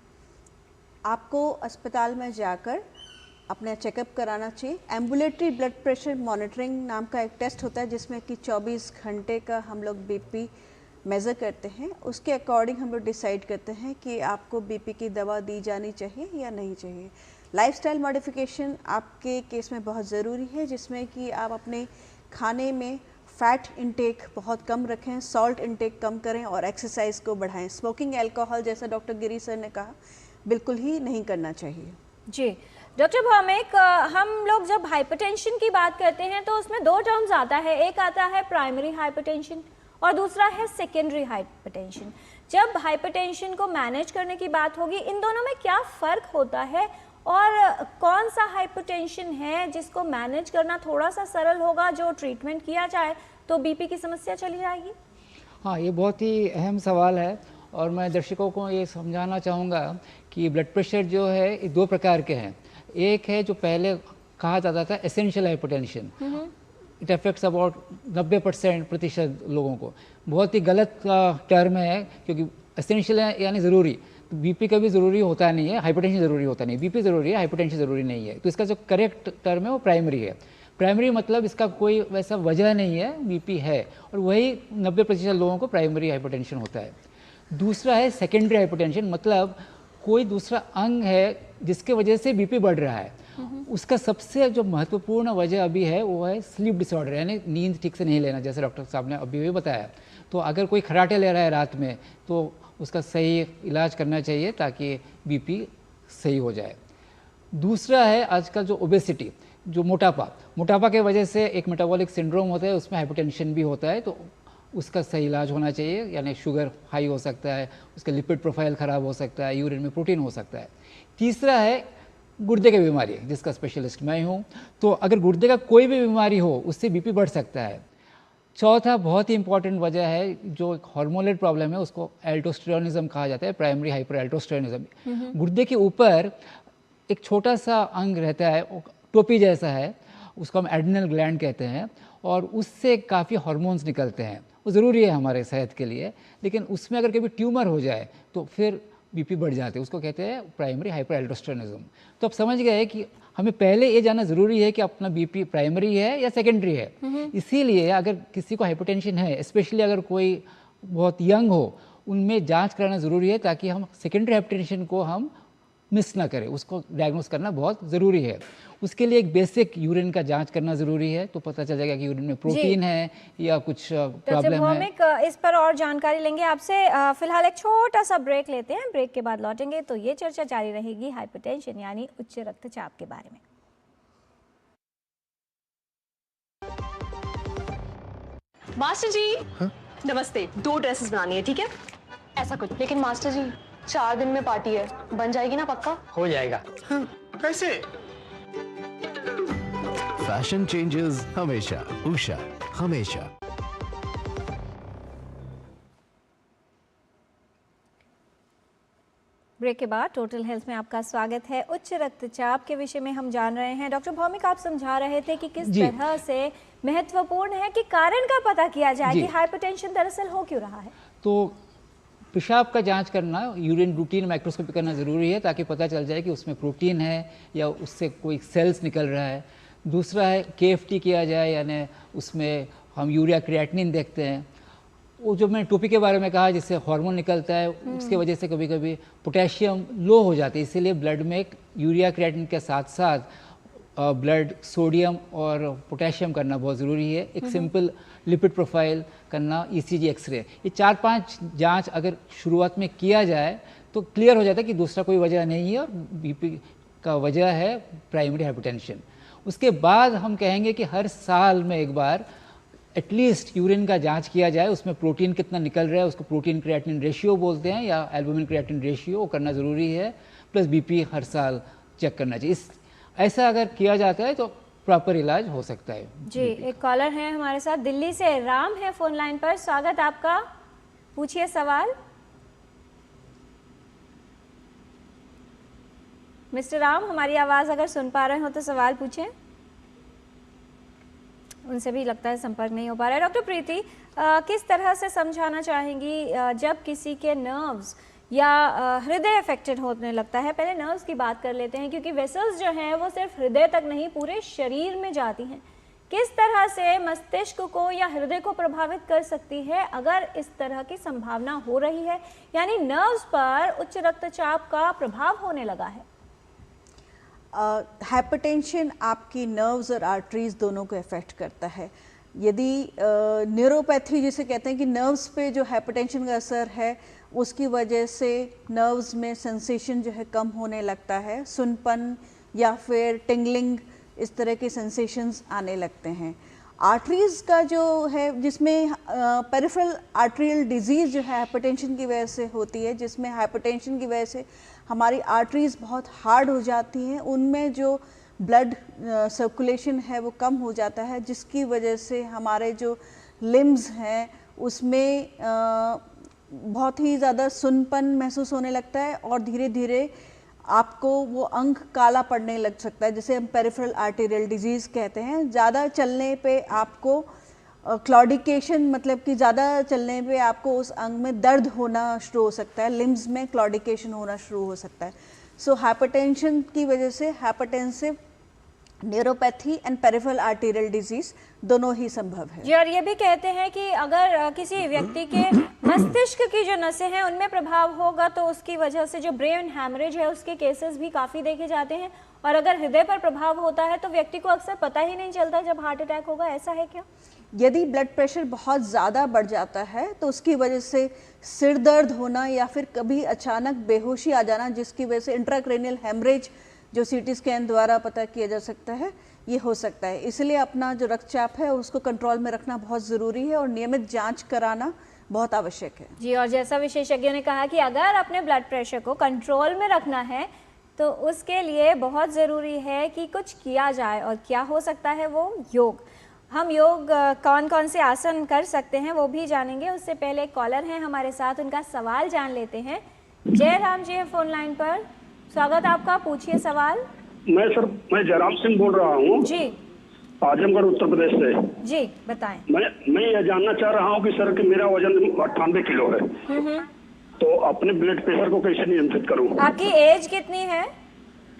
आपको अस्पताल में जाकर अपना चेकअप कराना चाहिए। एम्बुलेटरी ब्लड प्रेशर मॉनिटरिंग नाम का एक टेस्ट होता है जिसमें कि 24 घंटे का हम लोग बीपी मेज़र करते हैं। उसके अकॉर्डिंग हम लोग डिसाइड करते हैं कि आपको बीपी की दवा दी जानी चाहिए या नहीं चाहिए। लाइफस्टाइल मॉडिफिकेशन आपके केस में बहुत ज़रूरी है, जिसमें कि आप अपने खाने में फ़ैट इंटेक बहुत कम रखें, सॉल्ट इंटेक कम करें और एक्सरसाइज को बढ़ाएं। स्मोकिंग, अल्कोहल, जैसा डॉक्टर गिरी सर ने कहा, बिल्कुल ही नहीं करना चाहिए। जी डॉक्टर भौमिक, हम लोग जब हाइपरटेंशन की बात करते हैं तो उसमें दो टर्म्स आता है, एक आता है प्राइमरी हाइपरटेंशन और दूसरा है सेकेंडरी हाइपरटेंशन। जब हाइपरटेंशन को मैनेज करने की बात होगी, इन दोनों में क्या फ़र्क होता है और कौन सा हाइपरटेंशन है जिसको मैनेज करना थोड़ा सा सरल होगा, जो ट्रीटमेंट किया जाए तो बीपी की समस्या चली जाएगी? हाँ, ये बहुत ही अहम सवाल है और मैं दर्शकों को ये समझाना चाहूँगा कि ब्लड प्रेशर जो है ये दो प्रकार के हैं। एक है जो पहले कहा जाता था essential hypertension, it affects about 90% लोगों को। बहुत ही गलत टर्म है, क्योंकि एसेंशियल यानी ज़रूरी, तो बीपी कभी ज़रूरी होता नहीं है, हाइपरटेंशन ज़रूरी होता नहीं। बीपी ज़रूरी है, हाइपरटेंशन ज़रूरी नहीं है। तो इसका जो करेक्ट टर्म है वो प्राइमरी है। प्राइमरी मतलब इसका कोई वैसा वजह नहीं है, बीपी है, और वही 90% लोगों को प्राइमरी हाइपरटेंशन होता है। दूसरा है सेकेंडरी हाइपरटेंशन, मतलब कोई दूसरा अंग है जिसके वजह से बीपी बढ़ रहा है। उसका सबसे जो महत्वपूर्ण वजह अभी है वो है स्लीप डिसऑर्डर, यानी नींद ठीक से नहीं लेना, जैसे डॉक्टर साहब ने अभी भी बताया। तो अगर कोई खराटे ले रहा है रात में तो उसका सही इलाज करना चाहिए ताकि बीपी सही हो जाए। दूसरा है आजकल जो ओबेसिटी, जो मोटापा के वजह से एक मेटाबॉलिक सिंड्रोम होता है, उसमें हाइपरटेंशन भी होता है, तो उसका सही इलाज होना चाहिए। यानी शुगर हाई हो सकता है, उसका लिपिड प्रोफाइल ख़राब हो सकता है, यूरिन में प्रोटीन हो सकता है। तीसरा है गुर्दे की बीमारी, जिसका स्पेशलिस्ट मैं हूँ। तो अगर गुर्दे का कोई भी बीमारी हो उससे बीपी बढ़ सकता है। चौथा बहुत ही इंपॉर्टेंट वजह है, जो एक हार्मोनल प्रॉब्लम है, उसको एल्डोस्टेरोनिज्म कहा जाता है, प्राइमरी हाइपर एल्डोस्टेरोनिज्म। गुर्दे के ऊपर एक छोटा सा अंग रहता है, टोपी जैसा है, उसको हम एड्रिनल ग्लैंड कहते हैं, और उससे काफ़ी हार्मोन्स निकलते हैं। वो ज़रूरी है हमारे सेहत के लिए, लेकिन उसमें अगर कभी ट्यूमर हो जाए तो फिर बीपी बढ़ जाते हैं, उसको कहते हैं प्राइमरी हाइपर एल्डोस्टेरोनिज्म। तो अब समझ गए कि हमें पहले ये जानना ज़रूरी है कि अपना बीपी प्राइमरी है या सेकेंडरी है। इसीलिए अगर किसी को हाइपरटेंशन है, स्पेशली अगर कोई बहुत यंग हो, उनमें जांच कराना ज़रूरी है ताकि हम सेकेंडरी हाइपरटेंशन को हम मिस ना करें। उसको डायग्नोस करना बहुत ज़रूरी है। उसके लिए एक बेसिक यूरिन का जांच करना ज़रूरी है, तो पता चल जाएगा कि यूरिन में प्रोटीन है या कुछ प्रॉब्लम है। इस पर और जानकारी लेंगे आपसे। फिलहाल एक छोटा सा ब्रेक लेते हैं, ब्रेक के बाद लौटेंगे तो ये चर्चा जारी रहेगी हाइपरटेंशन यानी उच्च रक्तचाप के बारे में। मास्टर जी नमस्ते, 2 ड्रेसेस बनानी है, ठीक है? ऐसा कुछ। लेकिन मास्टर जी 4 दिन में पार्टी है, बन जाएगी ना पक्का? हो जाएगा। कैसे? फैशन चेंजेस हमेशा, उषा हमेशा। ब्रेक के बाद टोटल हेल्थ में आपका स्वागत है। उच्च रक्तचाप के विषय में हम जान रहे हैं। डॉक्टर भौमिक, आप समझा रहे थे कि किस तरह से महत्वपूर्ण है कि कारण का पता किया जाए कि हाइपरटेंशन दरअसल हो क्यों रहा है। तो पेशाब का जांच करना, यूरिन रूटीन माइक्रोस्कोपी करना ज़रूरी है ताकि पता चल जाए कि उसमें प्रोटीन है या उससे कोई सेल्स निकल रहा है। दूसरा है KFT किया जाए, यानी उसमें हम यूरिया क्रिएटिनिन देखते हैं। वो जो मैंने टोपी के बारे में कहा, जिससे हार्मोन निकलता है, उसके वजह से कभी कभी पोटेशियम लो हो जाती है, इसीलिए ब्लड में यूरिया क्रिएटिनिन के साथ साथ ब्लड सोडियम और पोटेशियम करना बहुत ज़रूरी है। एक सिंपल लिपिड प्रोफाइल करना, ECG, एक्सरे, ये 4-5 जांच अगर शुरुआत में किया जाए तो क्लियर हो जाता है कि दूसरा कोई वजह नहीं है और बीपी का वजह है प्राइमरी हाइपरटेंशन। उसके बाद हम कहेंगे कि हर साल में एक बार एटलीस्ट यूरिन का जांच किया जाए, उसमें प्रोटीन कितना निकल रहा है, उसको प्रोटीन क्रिएटिनिन रेशियो बोलते हैं या एल्बुमिन क्रिएटिनिन रेशियो, वो करना ज़रूरी है। प्लस बीपी हर साल चेक करना चाहिए। ऐसा अगर किया जाता है तो प्रॉपर इलाज हो सकता है। जी, एक कॉलर है हमारे साथ दिल्ली से, राम है फोन लाइन पर, स्वागत आपका। पूछिए सवाल। मिस्टर राम, हमारी आवाज़ अगर सुन पा रहे हो तो सवाल पूछें। उनसे भी लगता है संपर्क नहीं हो पा रहा है। डॉक्टर प्रीति, किस तरह से समझाना चाहेंगी जब किसी के नर्व्स या हृदय अफेक्टेड होने लगता है? पहले नर्व्स की बात कर लेते हैं, क्योंकि वेसल्स जो हैं वो सिर्फ हृदय तक नहीं पूरे शरीर में जाती हैं। किस तरह से मस्तिष्क को या हृदय को प्रभावित कर सकती है अगर इस तरह की संभावना हो रही है, यानी नर्व्स पर उच्च रक्तचाप का प्रभाव होने लगा है? हाइपरटेंशन आपकी नर्व्स और आर्टरीज दोनों को इफेक्ट करता है। यदि न्यूरोपैथी जिसे कहते हैं कि नर्व्स पे जो हाइपरटेंशन का असर है उसकी वजह से नर्व्स में सेंसेशन जो है कम होने लगता है, सुनपन या फिर टिंगलिंग, इस तरह के सेंसेशंस आने लगते हैं। आर्टरीज का जो है, जिसमें पेरिफेरल आर्टरियल डिजीज़ जो है हाइपरटेंशन की वजह से होती है, जिसमें हाइपरटेंशन की वजह से हमारी आर्टरीज बहुत हार्ड हो जाती हैं, उनमें जो ब्लड सर्कुलेशन है वो कम हो जाता है, जिसकी वजह से हमारे जो लिम्स हैं उसमें बहुत ही ज़्यादा सुनपन महसूस होने लगता है और धीरे धीरे आपको वो अंग काला पड़ने लग सकता है, जिसे हम पेरिफेरल आर्टेरियल डिजीज़ कहते हैं। ज़्यादा चलने पे आपको क्लॉडिकेशन, मतलब कि ज़्यादा चलने पे आपको उस अंग में दर्द होना शुरू हो सकता है, लिम्स में क्लॉडिकेशन होना शुरू हो सकता है। सो हाइपरटेंशन की वजह से hypertensive neuropathy and peripheral arterial disease दोनों ही संभव है। जी, और ये भी कहते हैं कि अगर किसी व्यक्ति के मस्तिष्क की जो नसें हैं उनमें प्रभाव होगा तो उसकी वजह से जो ब्रेन हैमरेज है उसके केसेस भी काफ़ी देखे जाते हैं, और अगर हृदय पर प्रभाव होता है तो व्यक्ति को अक्सर पता ही नहीं चलता जब हार्ट अटैक होगा। ऐसा है क्या? यदि ब्लड प्रेशर बहुत ज़्यादा बढ़ जाता है तो उसकी वजह से सिर दर्द होना या फिर कभी अचानक बेहोशी आ जाना, जिसकी वजह से इंट्राक्रेनियल हेमरेज जो सीटी स्कैन द्वारा पता किया जा सकता है, ये हो सकता है। इसलिए अपना जो रक्तचाप है उसको कंट्रोल में रखना बहुत ज़रूरी है और नियमित जांच कराना बहुत आवश्यक है। जी, और जैसा विशेषज्ञों ने कहा कि अगर अपने ब्लड प्रेशर को कंट्रोल में रखना है तो उसके लिए बहुत ज़रूरी है कि कुछ किया जाए, और क्या हो सकता है वो योग। हम योग कौन कौन से आसन कर सकते हैं वो भी जानेंगे। उससे पहले एक कॉलर हैं हमारे साथ, उनका सवाल जान लेते हैं। जय राम जी है फोन लाइन पर, स्वागत आपका, पूछिए सवाल। मैं जयराम सिंह बोल रहा हूँ जी, आजमगढ़ उत्तर प्रदेश से। जी बताएं। मैं यह जानना चाह रहा हूँ कि सर कि मेरा वजन 98 किलो है, तो अपने ब्लड प्रेशर को कैसे नियंत्रित करूँ? आपकी एज कितनी है?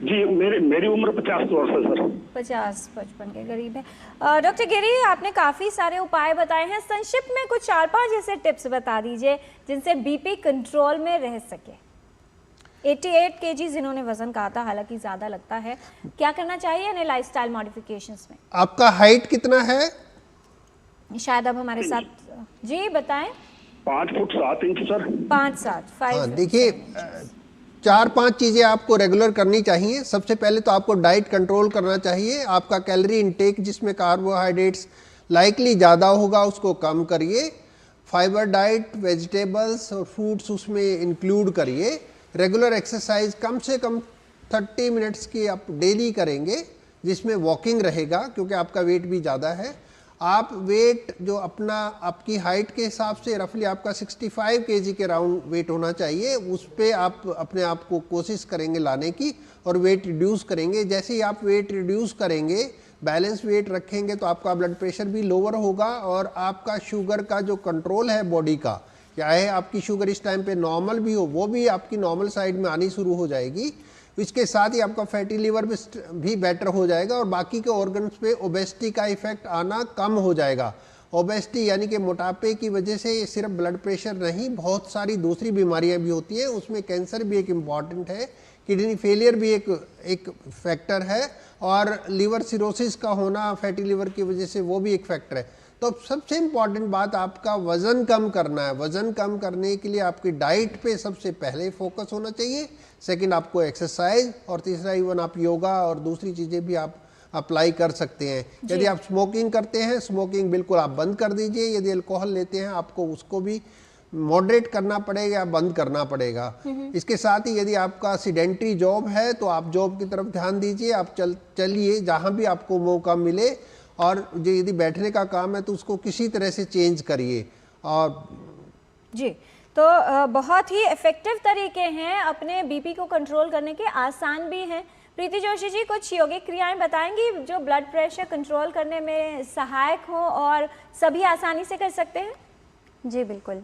जी, मेरी उम्र 50 वर्ष है सर। 50-55 के करीब है। डॉक्टर गिरी, आपने काफ़ी सारे उपाय बताए हैं, संक्षिप्त में कुछ 4-5 ऐसे टिप्स बता दीजिए जिनसे बीपी कंट्रोल में रह सके। 88 kg जिन्होंने वजन कहा था, हालांकि ज़्यादा लगता है, क्या करना चाहिए यानी लाइफस्टाइल मॉडिफिकेशंस में? आपका हाइट कितना है? शायद अब हमारे साथ, जी बताएं। 5 फुट 7 इंच सर। 5-7 5। देखिए, 4-5 चीज़ें आपको रेगुलर करनी चाहिए। सबसे पहले तो आपको डाइट कंट्रोल करना चाहिए। आपका कैलोरी इनटेक जिसमें कार्बोहाइड्रेट्स लाइकली ज़्यादा होगा उसको कम करिए। फाइबर डाइट, वेजिटेबल्स और फ्रूट्स उसमें इंक्लूड करिए। रेगुलर एक्सरसाइज कम से कम 30 मिनट्स की आप डेली करेंगे, जिसमें वॉकिंग रहेगा क्योंकि आपका वेट भी ज़्यादा है। आप वेट जो अपना आपकी हाइट के हिसाब से रफली आपका 65 kg के राउंड वेट होना चाहिए, उस पे आप अपने आप को कोशिश करेंगे लाने की और वेट रिड्यूस करेंगे। जैसे ही आप वेट रिड्यूस करेंगे, बैलेंस वेट रखेंगे, तो आपका ब्लड प्रेशर भी लोअर होगा और आपका शुगर का जो कंट्रोल है बॉडी का, चाहे आपकी शुगर इस टाइम पे नॉर्मल भी हो, वो भी आपकी नॉर्मल साइड में आनी शुरू हो जाएगी। इसके साथ ही आपका फैटी लिवर भी बेटर हो जाएगा और बाकी के ऑर्गन्स पे ओबेसिटी का इफेक्ट आना कम हो जाएगा। ओबेसिटी यानी कि मोटापे की वजह से ये सिर्फ ब्लड प्रेशर नहीं, बहुत सारी दूसरी बीमारियां भी होती हैं, उसमें कैंसर भी एक इम्पॉर्टेंट है, किडनी फेलियर भी एक फैक्टर है, और लिवर सिरोसिस का होना फैटी लिवर की वजह से वो भी एक फैक्टर है। तो सबसे इम्पॉर्टेंट बात आपका वज़न कम करना है। वज़न कम करने के लिए आपकी डाइट पे सबसे पहले फोकस होना चाहिए, सेकंड आपको एक्सरसाइज, और तीसरा इवन आप योगा और दूसरी चीज़ें भी आप अप्लाई कर सकते हैं। यदि आप स्मोकिंग करते हैं, स्मोकिंग बिल्कुल आप बंद कर दीजिए। यदि अल्कोहल लेते हैं, आपको उसको भी मॉडरेट करना पड़ेगा या बंद करना पड़ेगा। इसके साथ ही यदि आपका सीडेंटरी जॉब है तो आप जॉब की तरफ ध्यान दीजिए। आप चलिए जहाँ भी आपको मौका मिले, और जो यदि बैठने का काम है तो उसको किसी तरह से चेंज करिए। और जी तो बहुत ही इफ़ेक्टिव तरीके हैं अपने बीपी को कंट्रोल करने के, आसान भी हैं। प्रीति जोशी जी, कुछ योगिक क्रियाएं बताएंगी जो ब्लड प्रेशर कंट्रोल करने में सहायक हो और सभी आसानी से कर सकते हैं? जी बिल्कुल।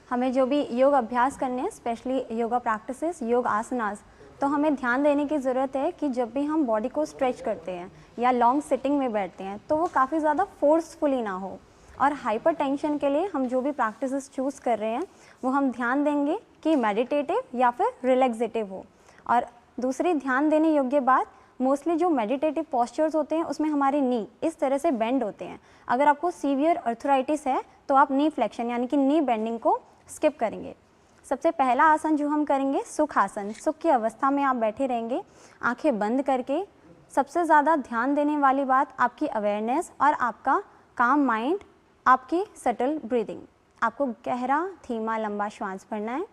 हमें जो भी योग अभ्यास करने हैं, स्पेशली योगा प्रैक्टिसेस, योग आसनास, तो हमें ध्यान देने की ज़रूरत है कि जब भी हम बॉडी को स्ट्रेच करते हैं या लॉन्ग सिटिंग में बैठते हैं तो वो काफ़ी ज़्यादा फोर्सफुली ना हो। और हाइपरटेंशन के लिए हम जो भी प्रैक्टिसेस चूज़ कर रहे हैं वो हम ध्यान देंगे कि मेडिटेटिव या फिर रिलैक्सेटिव हो। और दूसरी ध्यान देने योग्य बात, मोस्टली जो मेडिटेटिव पॉस्चर्स होते हैं उसमें हमारे नी इस तरह से बेंड होते हैं। अगर आपको सीवियर अर्थराइटिस है तो आप नी फ्लेक्शन यानी कि नी बेंडिंग को स्किप करेंगे। सबसे पहला आसन जो हम करेंगे, सुख आसन। सुख की अवस्था में आप बैठे रहेंगे आंखें बंद करके। सबसे ज़्यादा ध्यान देने वाली बात आपकी अवेयरनेस और आपका काम माइंड, आपकी सटल ब्रीदिंग। आपको गहरा धीमा लंबा श्वास भरना है,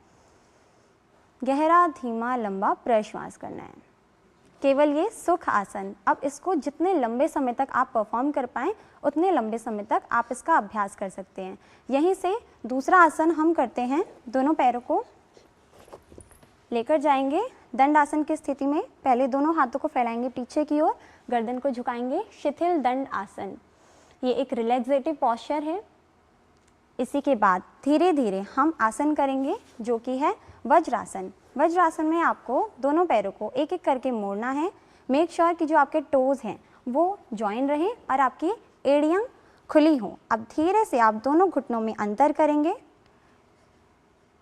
गहरा धीमा लंबा प्रश्वास करना है। केवल ये सुख आसन। अब इसको जितने लंबे समय तक आप परफॉर्म कर पाएँ उतने लंबे समय तक आप इसका अभ्यास कर सकते हैं। यहीं से दूसरा आसन हम करते हैं, दोनों पैरों को लेकर जाएंगे दंड आसन की स्थिति में। पहले दोनों हाथों को फैलाएंगे पीछे की ओर, गर्दन को झुकाएंगे, शिथिल दंड आसन। ये एक रिलैक्सेटिव पॉस्चर है। इसी के बाद धीरे धीरे हम आसन करेंगे जो कि है वज्रासन। वज्रासन में आपको दोनों पैरों को एक एक करके मोड़ना है। मेक श्योर कि जो आपके टोज़ हैं वो जॉइन रहें और आपकी एड़ियाँ खुली हों। अब धीरे से आप दोनों घुटनों में अंतर करेंगे।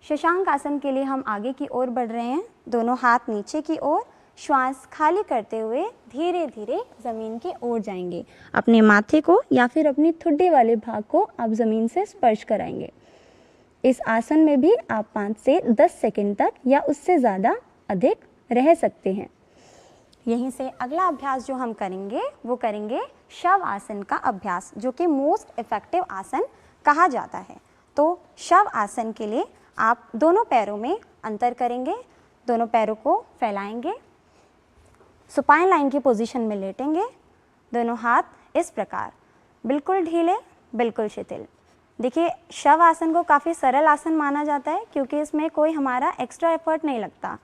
शशांक आसन के लिए हम आगे की ओर बढ़ रहे हैं, दोनों हाथ नीचे की ओर, श्वास खाली करते हुए धीरे धीरे ज़मीन की ओर जाएंगे। अपने माथे को या फिर अपनी ठुड्डी वाले भाग को आप ज़मीन से स्पर्श कराएंगे। इस आसन में भी आप 5 से 10 सेकंड तक या उससे ज़्यादा अधिक रह सकते हैं। यहीं से अगला अभ्यास जो हम करेंगे वो करेंगे शव आसन का अभ्यास, जो कि मोस्ट इफ़ेक्टिव आसन कहा जाता है। तो शव आसन के लिए आप दोनों पैरों में अंतर करेंगे, दोनों पैरों को फैलाएंगे, सुपाइन लाइन की पोजीशन में लेटेंगे, दोनों हाथ इस प्रकार, बिल्कुल ढीले बिल्कुल शिथिल। देखिए, शव आसन को काफ़ी सरल आसन माना जाता है क्योंकि इसमें कोई हमारा एक्स्ट्रा एफर्ट नहीं लगता।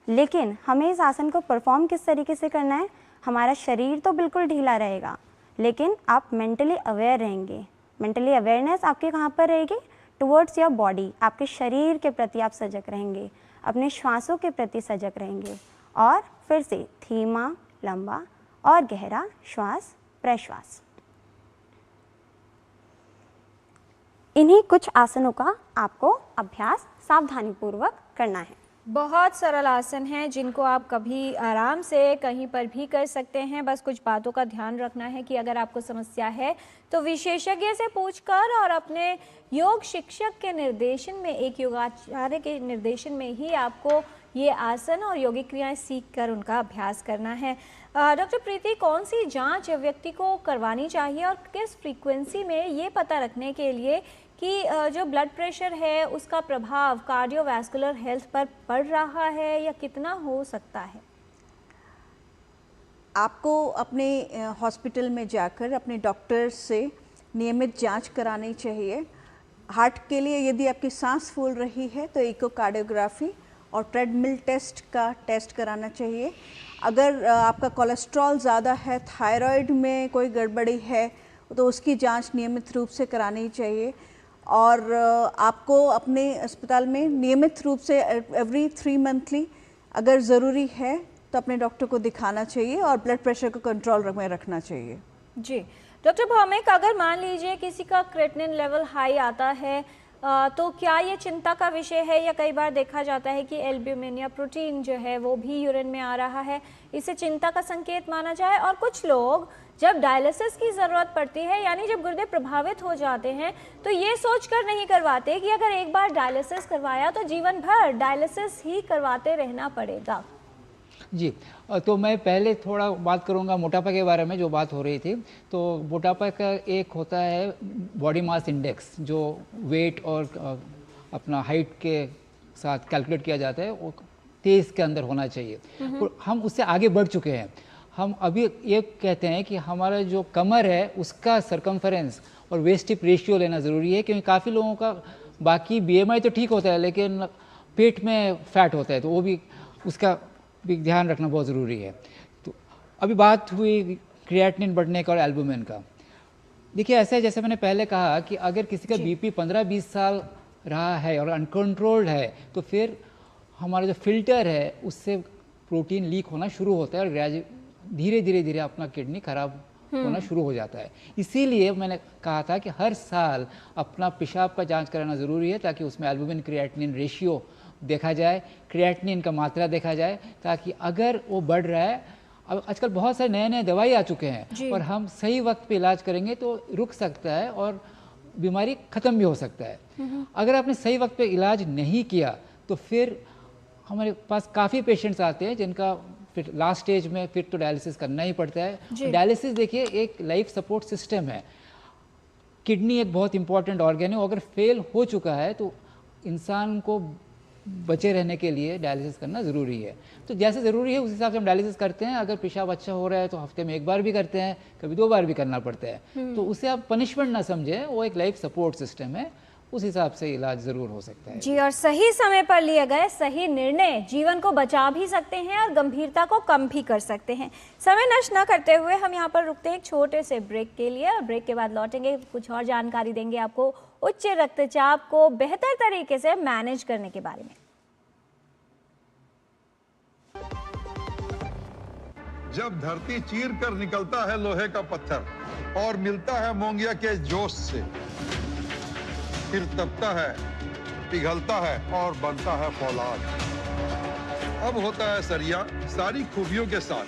लेकिन हमें इस आसन को परफॉर्म किस तरीके से करना है, हमारा शरीर तो बिल्कुल ढीला रहेगा लेकिन आप मेंटली अवेयर रहेंगे। मेंटली अवेयरनेस आपके कहाँ पर रहेगी, टुवर्ड्स योर बॉडी। आपके शरीर के प्रति आप सजग रहेंगे, अपने श्वासों के प्रति सजग रहेंगे। और फिर से धीमा लंबा और गहरा श्वास प्रश्वास। इन्हीं कुछ आसनों का आपको अभ्यास सावधानीपूर्वक करना है। बहुत सरल आसन हैं जिनको आप कभी आराम से कहीं पर भी कर सकते हैं। बस कुछ बातों का ध्यान रखना है कि अगर आपको समस्या है तो विशेषज्ञ से पूछकर और अपने योग शिक्षक के निर्देशन में, एक योगाचार्य के निर्देशन में ही आपको ये आसन और योगिक क्रियाएं सीखकर उनका अभ्यास करना है। डॉक्टर प्रीति, कौन सी जांच व्यक्ति को करवानी चाहिए और किस फ्रीक्वेंसी में, ये पता रखने के लिए कि जो ब्लड प्रेशर है उसका प्रभाव कार्डियोवैस्कुलर हेल्थ पर पड़ रहा है या कितना हो सकता है? आपको अपने हॉस्पिटल में जाकर अपने डॉक्टर से नियमित जांच करानी चाहिए। हार्ट के लिए यदि आपकी सांस फूल रही है तो इकोकार्डियोग्राफी और ट्रेडमिल टेस्ट का टेस्ट कराना चाहिए। अगर आपका कोलेस्ट्रॉल ज़्यादा है, थायराइड में कोई गड़बड़ी है तो उसकी जांच नियमित रूप से करानी चाहिए। और आपको अपने अस्पताल में नियमित रूप से एवरी 3 मंथली अगर ज़रूरी है तो अपने डॉक्टर को दिखाना चाहिए और ब्लड प्रेशर को कंट्रोल में रखना चाहिए। जी डॉक्टर भौमिक, अगर मान लीजिए किसी का क्रेटिनिन लेवल हाई आता है तो क्या ये चिंता का विषय है, या कई बार देखा जाता है कि एल्ब्यूमिन या प्रोटीन जो है वो भी यूरिन में आ रहा है, इसे चिंता का संकेत माना जाए? और कुछ लोग जब डायलिसिस की ज़रूरत पड़ती है, यानी जब गुर्दे प्रभावित हो जाते हैं, तो ये सोचकर नहीं करवाते कि अगर एक बार डायलिसिस करवाया तो जीवन भर डायलिसिस ही करवाते रहना पड़ेगा। जी, तो मैं पहले थोड़ा बात करूंगा मोटापा के बारे में, जो बात हो रही थी। तो मोटापा का एक होता है बॉडी मास इंडेक्स, जो वेट और अपना हाइट के साथ कैलकुलेट किया जाता है, वो 23 के अंदर होना चाहिए। और हम उससे आगे बढ़ चुके हैं। हम अभी ये कहते हैं कि हमारा जो कमर है उसका सरकमफरेंस और वेस्ट हिप रेशियो लेना ज़रूरी है, क्योंकि काफ़ी लोगों का बाकी BMI तो ठीक होता है, लेकिन पेट में फैट होता है, तो वो भी उसका भी ध्यान रखना बहुत ज़रूरी है। तो अभी बात हुई क्रिएटिनिन बढ़ने का और एल्बुमिन का। देखिए ऐसा है, जैसे मैंने पहले कहा कि अगर किसी का BP 15-20 साल रहा है और अनकंट्रोल्ड है, तो फिर हमारा जो फिल्टर है उससे प्रोटीन लीक होना शुरू होता है और धीरे धीरे अपना किडनी खराब होना शुरू हो जाता है। इसीलिए मैंने कहा था कि हर साल अपना पेशाब का जांच कराना ज़रूरी है, ताकि उसमें एल्बुमिन क्रिएटिनिन रेशियो देखा जाए, क्रिएटिनिन का मात्रा देखा जाए, ताकि अगर वो बढ़ रहा है, अब आजकल बहुत सारे नए नए दवाई आ चुके हैं और हम सही वक्त पे इलाज करेंगे तो रुक सकता है और बीमारी ख़त्म भी हो सकता है। अगर आपने सही वक्त पे इलाज नहीं किया तो फिर हमारे पास काफ़ी पेशेंट्स आते हैं जिनका फिर लास्ट स्टेज में फिर तो डायलिसिस करना ही पड़ता है। डायलिसिस देखिए एक लाइफ सपोर्ट सिस्टम है। किडनी एक बहुत इंपॉर्टेंट ऑर्गन है, अगर फेल हो चुका है तो इंसान को बचे रहने के लिए डायलिसिस करना ज़रूरी है। तो जैसे ज़रूरी है उस हिसाब से हम डायलिसिस करते हैं। अगर पेशाब अच्छा हो रहा है तो हफ्ते में 1 बार भी करते हैं, कभी 2 बार भी करना पड़ता है। तो उसे आप पनिशमेंट ना समझें, वो एक लाइफ सपोर्ट सिस्टम है, उस हिसाब से इलाज ज़रूर हो सकता है। जी, और सही समय पर लिए गए सही निर्णय जीवन को बचा भी सकते हैं और गंभीरता को कम भी कर सकते हैं। समय नष्ट न करते हुए हम यहाँ पर रुकते हैं एक छोटे से ब्रेक के लिए, और ब्रेक के बाद लौटेंगे, कुछ और जानकारी देंगे आपको उच्च रक्तचाप को बेहतर तरीके से मैनेज करने के बारे में। जब धरती चीर कर निकलता है लोहे का पत्थर और मिलता है मोंगिया के जोश से, फिर तपता है, पिघलता है और बनता है फौलाद। अब होता है सरिया सारी खूबियों के साथ।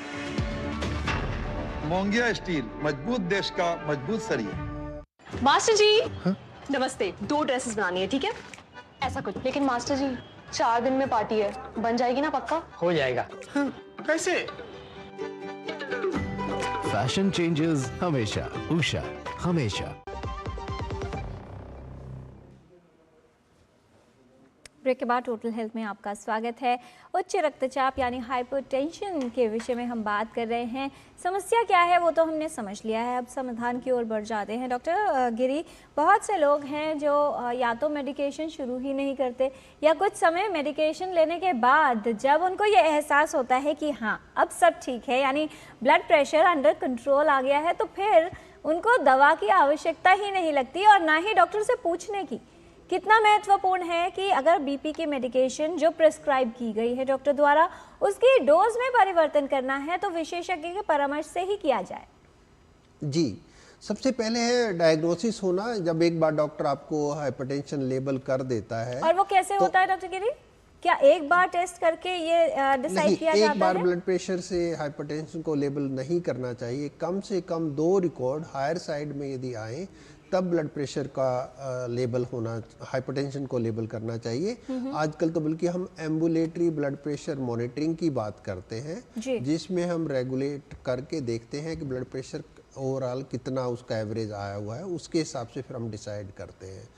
मोंगिया स्टील, मजबूत देश का मजबूत सरिया। मास्टर जी नमस्ते, 2 ड्रेसेस बनानी है, ठीक है? ऐसा कुछ, लेकिन मास्टर जी 4 दिन में पार्टी है, बन जाएगी ना पक्का? हो जाएगा। कैसे? फैशन चेंजेस हमेशा, उषा हमेशा। ब्रेक के बाद टोटल हेल्थ में आपका स्वागत है। उच्च रक्तचाप यानी हाइपरटेंशन के विषय में हम बात कर रहे हैं। समस्या क्या है वो तो हमने समझ लिया है, अब समाधान की ओर बढ़ जाते हैं। डॉक्टर गिरी, बहुत से लोग हैं जो या तो मेडिकेशन शुरू ही नहीं करते, या कुछ समय मेडिकेशन लेने के बाद जब उनको ये एहसास होता है कि हाँ अब सब ठीक है, यानी ब्लड प्रेशर अंडर कंट्रोल आ गया है, तो फिर उनको दवा की आवश्यकता ही नहीं लगती और ना ही डॉक्टर से पूछने की। कितना महत्वपूर्ण है कि अगर बीपी की मेडिकेशन जो प्रिस्क्राइब की गई है डॉक्टर द्वारा, उसकी डोज में परिवर्तन करना है तो विशेषज्ञ के परामर्श से ही किया जाए। जी, सबसे पहले है डायग्नोसिस होना। जब एक बार डॉक्टर आपको हाइपरटेंशन लेबल कर देता है, और वो कैसे होता है डॉक्टर गिरी? क्या एक बार टेस्ट करके ये डिसाइड किया जाता है? एक बार ब्लड प्रेशर से हाइपरटेंशन को लेबल नहीं करना चाहिए। कम से कम 2 रिकॉर्ड हायर साइड में यदि आए तब ब्लड प्रेशर का लेबल होना, हाइपरटेंशन को लेबल करना चाहिए। आजकल तो बल्कि हम एम्बुलेटरी ब्लड प्रेशर मॉनिटरिंग की बात करते हैं, जिसमें हम रेगुलेट करके देखते हैं कि ब्लड प्रेशर ओवरऑल कितना उसका एवरेज आया हुआ है, उसके हिसाब से फिर हम डिसाइड करते हैं।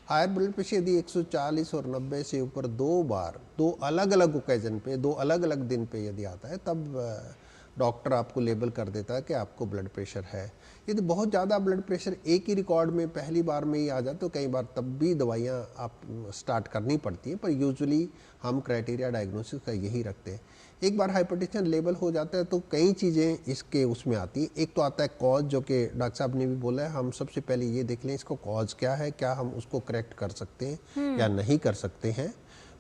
हायर ब्लड प्रेशर यदि 140 और 90 से ऊपर 2 बार 2 अलग अलग ओकेजन पे 2 अलग अलग दिन पे यदि आता है, तब डॉक्टर आपको लेबल कर देता है कि आपको ब्लड प्रेशर है। यदि बहुत ज़्यादा ब्लड प्रेशर एक ही रिकॉर्ड में पहली बार में ही आ जाए तो कई बार तब भी दवाइयाँ आप स्टार्ट करनी पड़ती हैं, पर यूजुअली हम क्राइटेरिया डायग्नोसिस का यही रखते हैं। एक बार हाइपरटेंशन लेवल हो जाता है तो कई चीज़ें इसके उसमें आती हैं। एक तो आता है कॉज, जो कि डॉक्टर साहब ने भी बोला है, हम सबसे पहले ये देख लें इसको कॉज क्या है, क्या हम उसको करेक्ट कर सकते हैं या नहीं कर सकते हैं।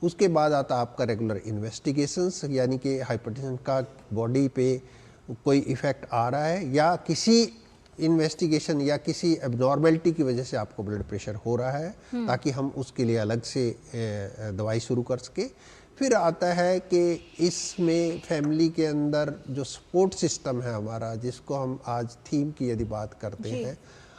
उसके बाद आता है आपका रेगुलर इन्वेस्टिगेशंस, यानी कि हाइपरटेंशन का बॉडी पे कोई इफ़ेक्ट आ रहा है या किसी इन्वेस्टिगेशन या किसी एबनॉर्मेलिटी की वजह से आपको ब्लड प्रेशर हो रहा है, ताकि हम उसके लिए अलग से दवाई शुरू कर सके। फिर आता है कि इसमें फैमिली के अंदर जो सपोर्ट सिस्टम है हमारा, जिसको हम आज थीम की यदि बात करते हैं,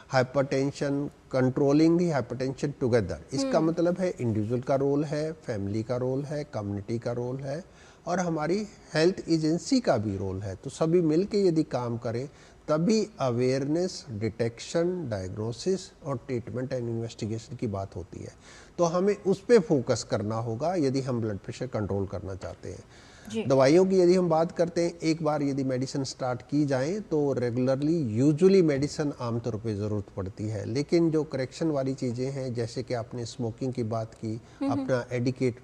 हाइपरटेंशन कंट्रोलिंग दी हाइपरटेंशन टुगेदर, इसका मतलब है इंडिविजुअल का रोल है, फैमिली का रोल है, कम्युनिटी का रोल है और हमारी हेल्थ एजेंसी का भी रोल है। तो सभी मिलके यदि काम करें तभी अवेयरनेस, डिटेक्शन, डायग्नोसिस और ट्रीटमेंट एंड इन्वेस्टिगेशन की बात होती है। तो हमें उस पर फोकस करना होगा यदि हम ब्लड प्रेशर कंट्रोल करना चाहते हैं। दवाइयों की यदि हम बात करते हैं, एक बार यदि मेडिसिन स्टार्ट की जाए तो रेगुलरली यूजुअली मेडिसिन आमतौर पे ज़रूरत पड़ती है, लेकिन जो करेक्शन वाली चीज़ें हैं, जैसे कि आपने स्मोकिंग की बात की, अपना एडिकेट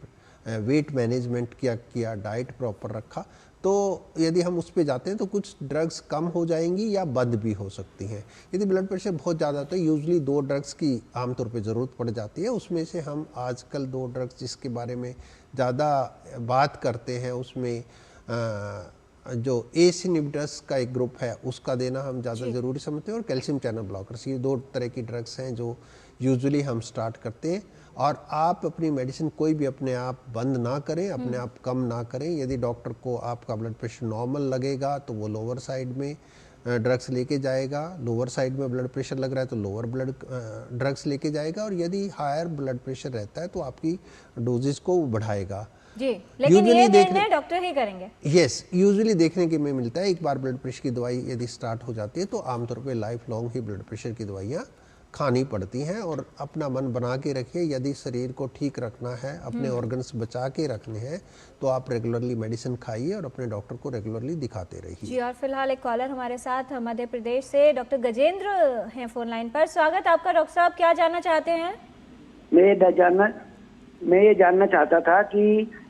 वेट मैनेजमेंट किया, डाइट प्रॉपर रखा, तो यदि हम उस पे जाते हैं तो कुछ ड्रग्स कम हो जाएंगी या बंद भी हो सकती हैं। यदि ब्लड प्रेशर बहुत ज़्यादा तो यूजुअली 2 ड्रग्स की आमतौर पे ज़रूरत पड़ जाती है। उसमें से हम आजकल 2 ड्रग्स जिसके बारे में ज़्यादा बात करते हैं, उसमें जो एस इनहिबिटर्स का एक ग्रुप है उसका देना हम ज़्यादा ज़रूरी समझते हैं, और कैल्शियम चैनल ब्लॉकर्स, ये 2 तरह की ड्रग्स हैं जो यूजुअली हम स्टार्ट करते हैं। और आप अपनी मेडिसिन कोई भी अपने आप बंद ना करें, अपने आप कम ना करें। यदि डॉक्टर को आपका ब्लड प्रेशर नॉर्मल लगेगा तो वो लोअर साइड में ड्रग्स लेके जाएगा, लोअर साइड में ब्लड प्रेशर लग रहा है तो लोअर ब्लड ड्रग्स लेके जाएगा, और यदि हायर ब्लड प्रेशर रहता है तो आपकी डोजेस को बढ़ाएगा जी। लेकिन ये निर्णय डॉक्टर ही करेंगे। यस, यूजुअली देखने के में मिलता है, एक बार ब्लड प्रेशर की दवाई यदि स्टार्ट हो जाती है तो आमतौर पर लाइफ लॉन्ग ही ब्लड प्रेशर की दवाइयाँ खानी पड़ती हैं। और अपना मन बना के रखिए, यदि शरीर को ठीक रखना है, अपने ऑर्गन्स बचा के रखने हैं, तो आप रेगुलरली मेडिसिन खाइए और अपने डॉक्टर को रेगुलरली दिखाते रहिए। जी, और फिलहाल एक कॉलर हमारे साथ मध्य प्रदेश से डॉक्टर गजेंद्र हैं फोन लाइन पर। स्वागत आपका डॉक्टर साहब, क्या जानना चाहते हैं? मैं ये जानना चाहता था कि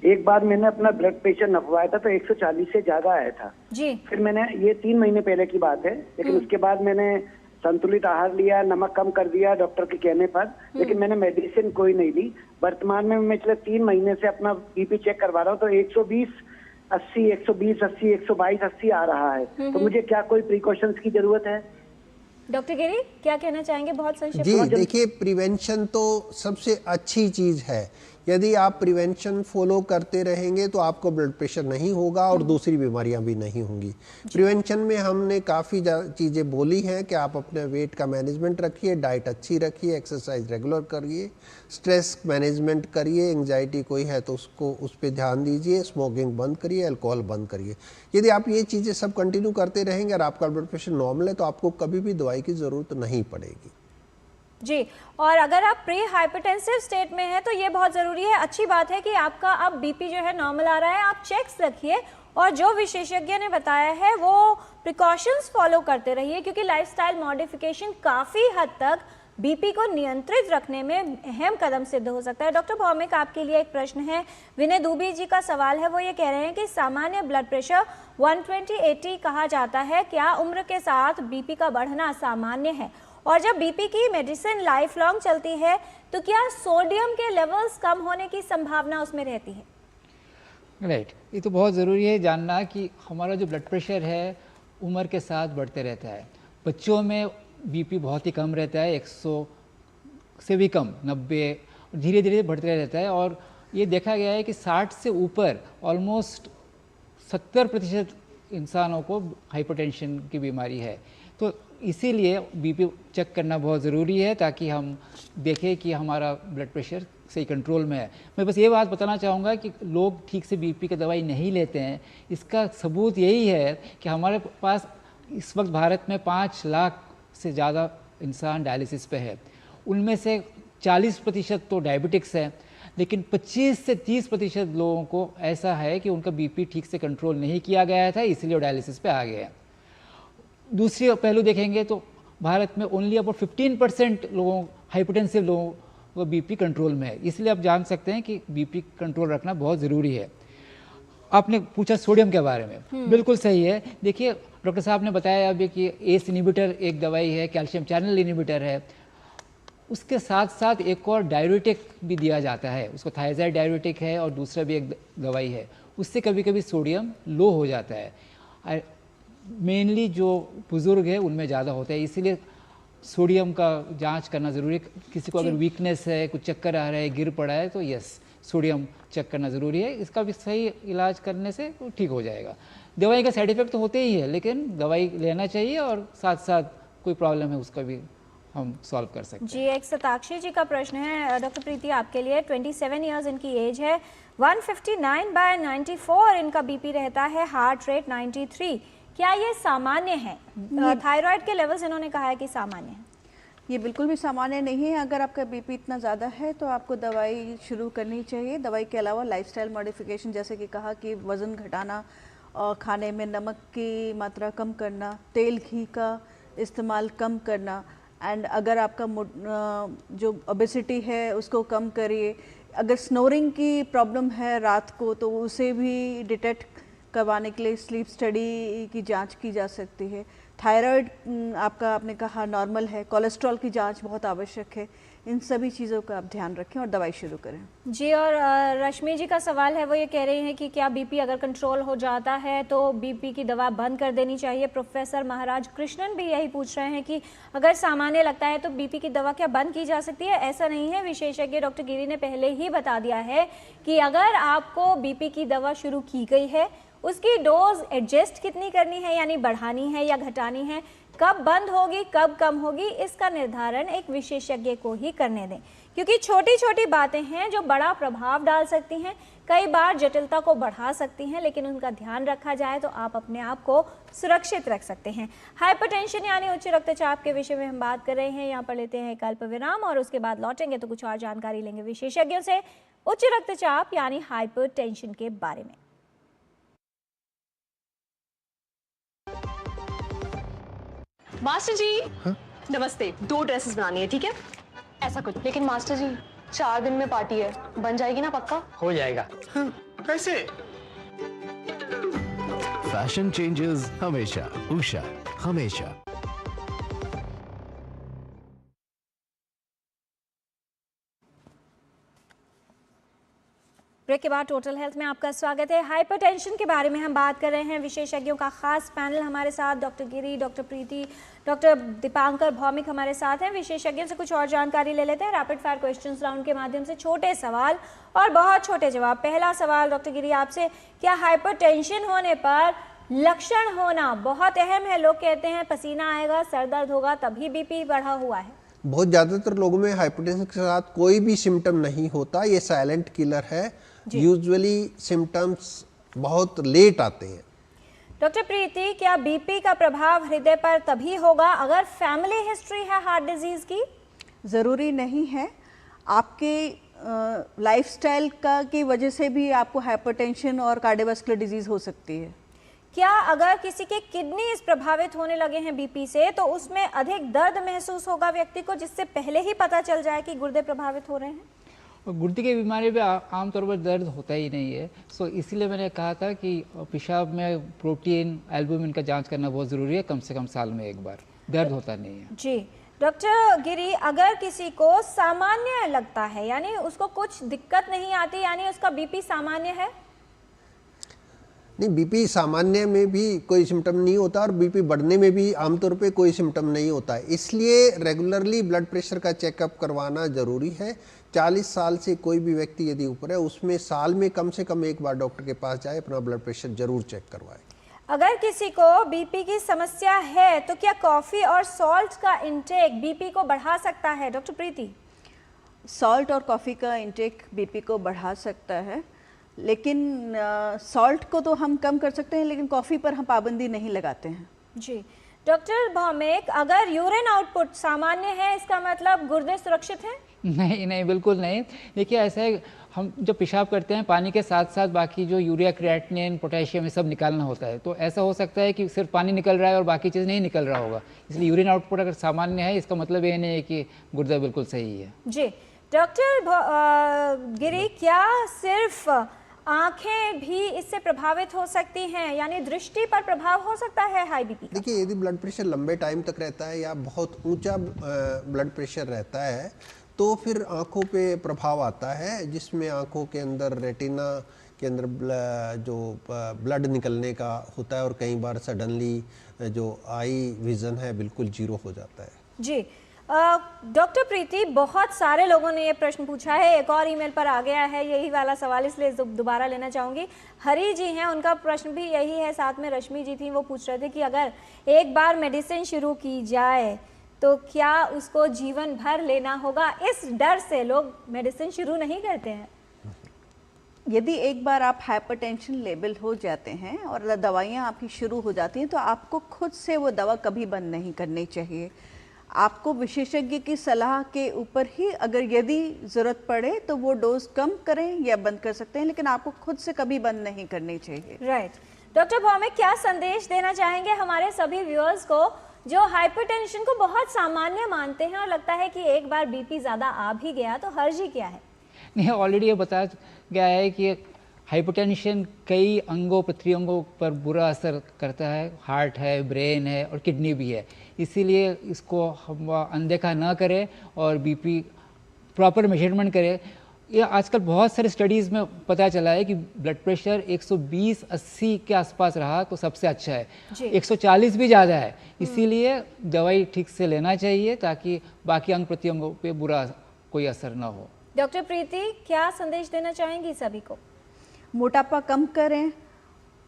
एक बार मैंने अपना ब्लड प्रेशर नपवाया था तो 140 से ज्यादा आया था जी। फिर मैंने, ये 3 महीने पहले की बात है, लेकिन उसके बाद मैंने संतुलित आहार लिया, नमक कम कर दिया डॉक्टर के कहने पर, लेकिन मैंने मेडिसिन कोई नहीं ली। वर्तमान में मैं पिछले 3 महीने से अपना बीपी चेक करवा रहा हूँ तो 120 80 120 80 122 80 आ रहा है। तो मुझे क्या कोई प्रिकॉशंस की जरूरत है? डॉक्टर गिरी क्या कहना चाहेंगे? बहुत संक्षिप्त। जी देखिए, प्रिवेंशन तो सबसे अच्छी चीज़ है। यदि आप प्रिवेंशन फॉलो करते रहेंगे तो आपको ब्लड प्रेशर नहीं होगा और दूसरी बीमारियां भी नहीं होंगी। प्रिवेंशन में हमने काफ़ी चीज़ें बोली हैं कि आप अपने वेट का मैनेजमेंट रखिए, डाइट अच्छी रखिए, एक्सरसाइज रेगुलर करिए, स्ट्रेस मैनेजमेंट करिए, एंग्जाइटी कोई है तो उसको उस पर ध्यान दीजिए, स्मोकिंग बंद करिए, अल्कोहल बंद करिए। यदि आप ये चीज़ें सब कंटिन्यू करते रहेंगे और आपका ब्लड प्रेशर नॉर्मल है तो आपको कभी भी दवाई की ज़रूरत नहीं पड़ेगी। जी, और अगर आप प्री हाइपरटेंसिव स्टेट में हैं तो ये बहुत ज़रूरी है। अच्छी बात है कि आपका अब बीपी जो है नॉर्मल आ रहा है, आप चेक्स रखिए और जो विशेषज्ञ ने बताया है वो प्रिकॉशंस फॉलो करते रहिए, क्योंकि लाइफस्टाइल मॉडिफिकेशन काफ़ी हद तक बीपी को नियंत्रित रखने में अहम कदम सिद्ध हो सकता है। डॉक्टर भौमिक, आपके लिए एक प्रश्न है। विनय दुबे जी का सवाल है, वो ये कह रहे हैं कि सामान्य ब्लड प्रेशर 120/80 कहा जाता है, क्या उम्र के साथ बीपी का बढ़ना सामान्य है? और जब बीपी की मेडिसिन लाइफ लॉन्ग चलती है तो क्या सोडियम के लेवल्स कम होने की संभावना उसमें रहती है? राइट, ये तो बहुत ज़रूरी है जानना कि हमारा जो ब्लड प्रेशर है उम्र के साथ बढ़ते रहता है। बच्चों में बीपी बहुत ही कम रहता है, 100 से भी कम, 90, धीरे धीरे बढ़ते रहता है। और ये देखा गया है कि 60 से ऊपर ऑलमोस्ट 70% इंसानों को हाइपरटेंशन की बीमारी है। तो इसीलिए बीपी चेक करना बहुत ज़रूरी है ताकि हम देखें कि हमारा ब्लड प्रेशर सही कंट्रोल में है। मैं बस ये बात बताना चाहूँगा कि लोग ठीक से बीपी की दवाई नहीं लेते हैं, इसका सबूत यही है कि हमारे पास इस वक्त भारत में 5 लाख से ज़्यादा इंसान डायलिसिस पे है। उनमें से 40% तो डायबिटिक्स है, लेकिन 25 से 30% लोगों को ऐसा है कि उनका बीपी ठीक से कंट्रोल नहीं किया गया था, इसलिए वो डायलिसिस पे आ गए हैं। दूसरी पहलू देखेंगे तो भारत में ओनली अबाउट 15% लोगों, हाइपरटेंसिव लोगों को बीपी कंट्रोल में है। इसलिए आप जान सकते हैं कि बीपी कंट्रोल रखना बहुत ज़रूरी है। आपने पूछा सोडियम के बारे में, बिल्कुल सही है। देखिए, डॉक्टर साहब ने बताया अभी कि एस इनहिबिटर एक दवाई है, कैल्शियम चैनल इनहिबिटर है, उसके साथ साथ एक और डाययूरेटिक भी दिया जाता है, उसको थायराइड डाययूरेटिक है, और दूसरा भी एक दवाई है, उससे कभी कभी सोडियम लो हो जाता है। मेनली जो बुज़ुर्ग है उनमें ज़्यादा होता है, इसीलिए सोडियम का जांच करना ज़रूरी है। किसी को अगर वीकनेस है, कुछ चक्कर आ रहा है, गिर पड़ा है, तो यस, सोडियम चेक करना ज़रूरी है। इसका भी सही इलाज करने से ठीक हो जाएगा। दवाई का साइड इफ़ेक्ट तो होते ही है, लेकिन दवाई लेना चाहिए और साथ साथ कोई प्रॉब्लम है उसका भी हम सॉल्व कर सकते हैं। जी, एक सताक्षी जी का प्रश्न है डॉक्टर प्रीति आपके लिए। 27 ईयर्स इनकी एज है, 159/94 इनका बीपी रहता है, हार्ट रेट 93। क्या ये सामान्य है? थायराइड के लेवल्स इन्होंने कहा है कि सामान्य है। ये बिल्कुल भी सामान्य नहीं है। अगर आपका बीपी इतना ज़्यादा है तो आपको दवाई शुरू करनी चाहिए। दवाई के अलावा लाइफस्टाइल मॉडिफिकेशन, जैसे कि कहा कि वज़न घटाना और खाने में नमक की मात्रा कम करना, तेल घी का इस्तेमाल कम करना, एंड अगर आपका जो ओबेसिटी है उसको कम करिए। अगर स्नोरिंग की प्रॉब्लम है रात को तो उसे भी डिटेक्ट करवाने के लिए स्लीप स्टडी की जांच की जा सकती है। थायराइड आपका आपने कहा नॉर्मल है, कोलेस्ट्रॉल की जांच बहुत आवश्यक है। इन सभी चीज़ों का आप ध्यान रखें और दवाई शुरू करें। जी, और रश्मि जी का सवाल है, वो ये कह रही हैं कि क्या बीपी अगर कंट्रोल हो जाता है तो बीपी की दवा बंद कर देनी चाहिए। प्रोफेसर महाराज कृष्णन भी यही पूछ रहे हैं कि अगर सामान्य लगता है तो बीपी की दवा क्या बंद की जा सकती है। ऐसा नहीं है, विशेषज्ञ डॉक्टर गिरी ने पहले ही बता दिया है कि अगर आपको बीपी की दवा शुरू की गई है, उसकी डोज एडजस्ट कितनी करनी है, यानी बढ़ानी है या घटानी है, कब बंद होगी कब कम होगी, इसका निर्धारण एक विशेषज्ञ को ही करने दें, क्योंकि छोटी छोटी बातें हैं जो बड़ा प्रभाव डाल सकती हैं, कई बार जटिलता को बढ़ा सकती हैं, लेकिन उनका ध्यान रखा जाए तो आप अपने आप को सुरक्षित रख सकते हैं। हाइपरटेंशन यानी उच्च रक्तचाप के विषय में हम बात कर रहे हैं। यहाँ पर लेते हैं एक अल्प विराम और उसके बाद लौटेंगे तो कुछ और जानकारी लेंगे विशेषज्ञों से उच्च रक्तचाप यानी हाइपरटेंशन के बारे में। मास्टर जी नमस्ते, 2 ड्रेसेस बनानी है, ठीक है? ऐसा कुछ, लेकिन मास्टर जी 4 दिन में पार्टी है, बन जाएगी ना पक्का? हो जाएगा। कैसे? फैशन चेंजेस हमेशा, उषा हमेशा। ब्रेक के बाद टोटल हेल्थ में आपका स्वागत है। हाइपरटेंशन के बारे में हम बात कर रहे हैं। विशेषज्ञों का खास पैनल हमारे साथ, डॉक्टर गिरी, डॉक्टर प्रीति, डॉक्टर दीपांकर भौमिक हमारे साथ हैं। विशेषज्ञों से कुछ और जानकारी ले लेते हैं रैपिड फायर क्वेश्चंस राउंड के माध्यम से। छोटे सवाल और बहुत छोटे जवाब। पहला सवाल डॉक्टर गिरी आपसे, क्या हाइपरटेंशन होने पर लक्षण होना बहुत अहम है? लोग कहते हैं पसीना आएगा, सर दर्द होगा, तभी बीपी बढ़ा हुआ है। बहुत ज़्यादातर लोगों में हाइपरटेंशन के साथ कोई भी सिम्टम नहीं होता, ये साइलेंट किलर है। यूजुअली सिम्टम्स बहुत लेट आते हैं। डॉक्टर प्रीति, क्या बीपी का प्रभाव हृदय पर तभी होगा अगर फैमिली हिस्ट्री है हार्ट डिजीज की? ज़रूरी नहीं है। आपके लाइफस्टाइल का की वजह से भी आपको हाइपरटेंशन और कार्डियोवास्कुलर डिजीज हो सकती है। क्या अगर किसी के किडनीज प्रभावित होने लगे हैं बीपी से तो उसमें अधिक दर्द महसूस होगा व्यक्ति को, जिससे पहले ही पता चल जाए कि गुर्दे प्रभावित हो रहे हैं? गुर्दे की बीमारी में आमतौर पर दर्द होता ही नहीं है। सो इसीलिए मैंने कहा था कि पेशाब में प्रोटीन, एल्बुमिन का जांच करना बहुत ज़रूरी है, कम से कम साल में एक बार। दर्द होता नहीं है। जी डॉक्टर गिरी, अगर किसी को सामान्य लगता है यानी उसको कुछ दिक्कत नहीं आती, यानी उसका बीपी सामान्य है? नहीं, बीपी सामान्य में भी कोई सिम्टम नहीं होता और बीपी बढ़ने में भी आमतौर पे कोई सिम्टम नहीं होता है। इसलिए रेगुलरली ब्लड प्रेशर का चेकअप करवाना ज़रूरी है। 40 साल से कोई भी व्यक्ति यदि ऊपर है उसमें साल में कम से कम एक बार डॉक्टर के पास जाए, अपना ब्लड प्रेशर जरूर चेक करवाए। अगर किसी को बीपी की समस्या है तो क्या कॉफ़ी और सॉल्ट का इंटेक बीपी को बढ़ा सकता है? डॉक्टर प्रीति, सॉल्ट और कॉफ़ी का इंटेक बीपी को बढ़ा सकता है, लेकिन सॉल्ट को तो हम कम कर सकते हैं, लेकिन कॉफ़ी पर हम पाबंदी नहीं लगाते हैं। जी डॉक्टर भौमिक, अगर यूरिन आउटपुट सामान्य है इसका मतलब गुर्दे सुरक्षित हैं? नहीं, बिल्कुल नहीं। देखिए ऐसा है, हम जब पेशाब करते हैं पानी के साथ साथ बाकी जो यूरिया, क्रिएटिनिन, पोटेशियम ये सब निकालना होता है। तो ऐसा हो सकता है कि सिर्फ पानी निकल रहा है और बाकी चीज़ नहीं निकल रहा होगा। इसलिए यूरिन आउटपुट अगर सामान्य है इसका मतलब ये नहीं है कि गुर्दा बिल्कुल सही है। जी डॉक्टर गिरी, क्या सिर्फ आंखें भी इससे प्रभावित हो सकती हैं, यानी दृष्टि पर प्रभाव हो सकता है हाई बीपी? देखिए, यदि ब्लड प्रेशर लंबे टाइम तक रहता है या बहुत ऊंचा ब्लड प्रेशर रहता है तो फिर आंखों पे प्रभाव आता है, जिसमें आंखों के अंदर रेटिना के अंदर जो ब्लड निकलने का होता है और कई बार सडनली जो आई विज़न है बिल्कुल जीरो हो जाता है। जी डॉक्टर प्रीति, बहुत सारे लोगों ने ये प्रश्न पूछा है, एक और ईमेल पर आ गया है यही वाला सवाल, इसलिए दोबारा लेना चाहूँगी। हरी जी हैं, उनका प्रश्न भी यही है, साथ में रश्मि जी थी, वो पूछ रहे थे कि अगर एक बार मेडिसिन शुरू की जाए तो क्या उसको जीवन भर लेना होगा? इस डर से लोग मेडिसिन शुरू नहीं करते हैं। यदि एक बार आप हाइपरटेंशन लेवल हो जाते हैं और दवाइयाँ आपकी शुरू हो जाती हैं तो आपको खुद से वो दवा कभी बंद नहीं करनी चाहिए। आपको विशेषज्ञ की सलाह के ऊपर ही अगर यदि ज़रूरत पड़े तो वो डोज कम करें या बंद कर सकते हैं, लेकिन आपको खुद से कभी बंद नहीं करनी चाहिए। राइट। डॉक्टर भौमिक, क्या संदेश देना चाहेंगे हमारे सभी व्यूअर्स को जो हाइपरटेंशन को बहुत सामान्य मानते हैं और लगता है कि एक बार बीपी ज़्यादा आ भी गया तो हर्ज ही क्या है? नहीं, ऑलरेडी ये बताया गया है कि हाइपरटेंशन कई अंगों प्रत्यंगों पर बुरा असर करता है। हार्ट है, ब्रेन है और किडनी भी है, इसीलिए इसको हम अनदेखा ना करें और बीपी प्रॉपर मेजरमेंट करें। ये आजकल बहुत सारे स्टडीज़ में पता चला है कि ब्लड प्रेशर 120-80 के आसपास रहा तो सबसे अच्छा है, 140 भी ज़्यादा है, इसीलिए दवाई ठीक से लेना चाहिए ताकि बाकी अंग प्रत्यंगों पे बुरा कोई असर ना हो। डॉक्टर प्रीति, क्या संदेश देना चाहेंगी सभी को? मोटापा कम करें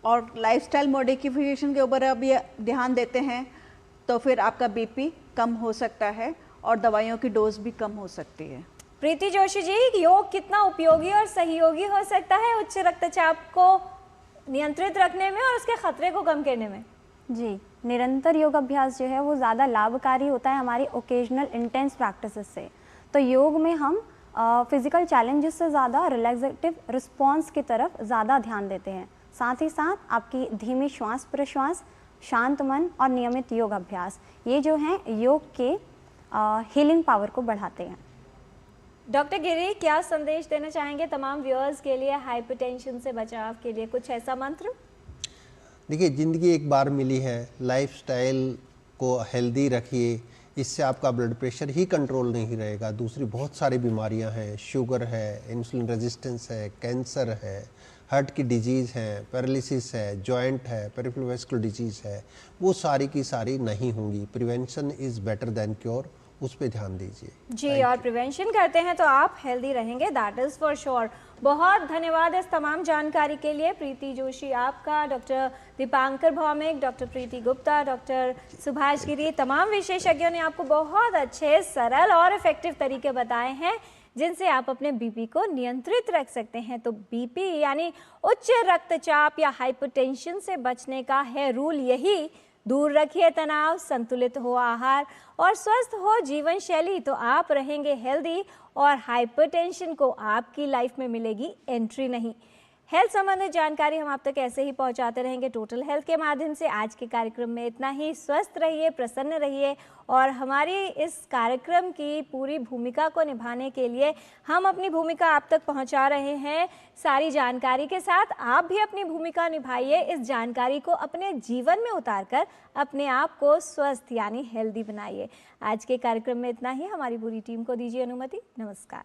और लाइफस्टाइल मॉडिफिकेशन के ऊपर अब ये ध्यान देते हैं तो फिर आपका बीपी कम हो सकता है और दवाइयों की डोज भी कम हो सकती है। प्रीति जोशी जी, योग कितना उपयोगी और सहयोगी हो सकता है उच्च रक्तचाप को नियंत्रित रखने में और उसके खतरे को कम करने में? जी, निरंतर योग अभ्यास जो है वो ज़्यादा लाभकारी होता है हमारी ओकेजनल इंटेंस प्रैक्टिसेस से। तो योग में हम फिजिकल चैलेंजेस से ज़्यादा रिलैक्सेटिव रिस्पॉन्स की तरफ ज़्यादा ध्यान देते हैं। साथ ही साथ आपकी धीमी श्वास प्रश्वास, शांत मन और नियमित योग अभ्यास, ये जो हैं योग के हीलिंग पावर को बढ़ाते हैं। डॉक्टर गिरी, क्या संदेश देना चाहेंगे तमाम व्यूअर्स के लिए हाइपरटेंशन से बचाव के लिए? कुछ ऐसा मंत्र? देखिए, ज़िंदगी एक बार मिली है, लाइफस्टाइल को हेल्दी रखिए, इससे आपका ब्लड प्रेशर ही कंट्रोल नहीं रहेगा। दूसरी बहुत सारी बीमारियां हैं, शुगर है, इंसुलिन रेजिस्टेंस है, कैंसर है, हार्ट की डिजीज़ है, पैरालिसिस है, जॉइंट है, पेरिफेरल वैस्कुलर डिजीज़ है, वो सारी की सारी नहीं होंगी। Prevention is better than cure, उस पर ध्यान दीजिए जी। और प्रिवेंशन करते हैं तो आप हेल्दी रहेंगे, दैट इज़ फॉर श्योर। बहुत धन्यवाद इस तमाम जानकारी के लिए। प्रीति जोशी आपका, doctor Dipankar Bhowmik, doctor Preeti Gupta, doctor Subhash गिरी, तमाम विशेषज्ञों ने आपको बहुत अच्छे, सरल और इफेक्टिव तरीके बताए हैं जिनसे आप अपने बीपी को नियंत्रित रख सकते हैं। तो बीपी यानी उच्च रक्तचाप या हाइपरटेंशन से बचने का है रूल यही, दूर रखिए तनाव, संतुलित हो आहार और स्वस्थ हो जीवन शैली, तो आप रहेंगे हेल्दी और हाइपरटेंशन को आपकी लाइफ में मिलेगी एंट्री नहीं। हेल्थ संबंधित जानकारी हम आप तक ऐसे ही पहुंचाते रहेंगे टोटल हेल्थ के माध्यम से। आज के कार्यक्रम में इतना ही। स्वस्थ रहिए, प्रसन्न रहिए और हमारी इस कार्यक्रम की पूरी भूमिका को निभाने के लिए हम अपनी भूमिका आप तक पहुंचा रहे हैं सारी जानकारी के साथ। आप भी अपनी भूमिका निभाइए, इस जानकारी को अपने जीवन में उतारकर अपने आप को स्वस्थ यानी हेल्दी बनाइए। आज के कार्यक्रम में इतना ही। हमारी पूरी टीम को दीजिए अनुमति। नमस्कार।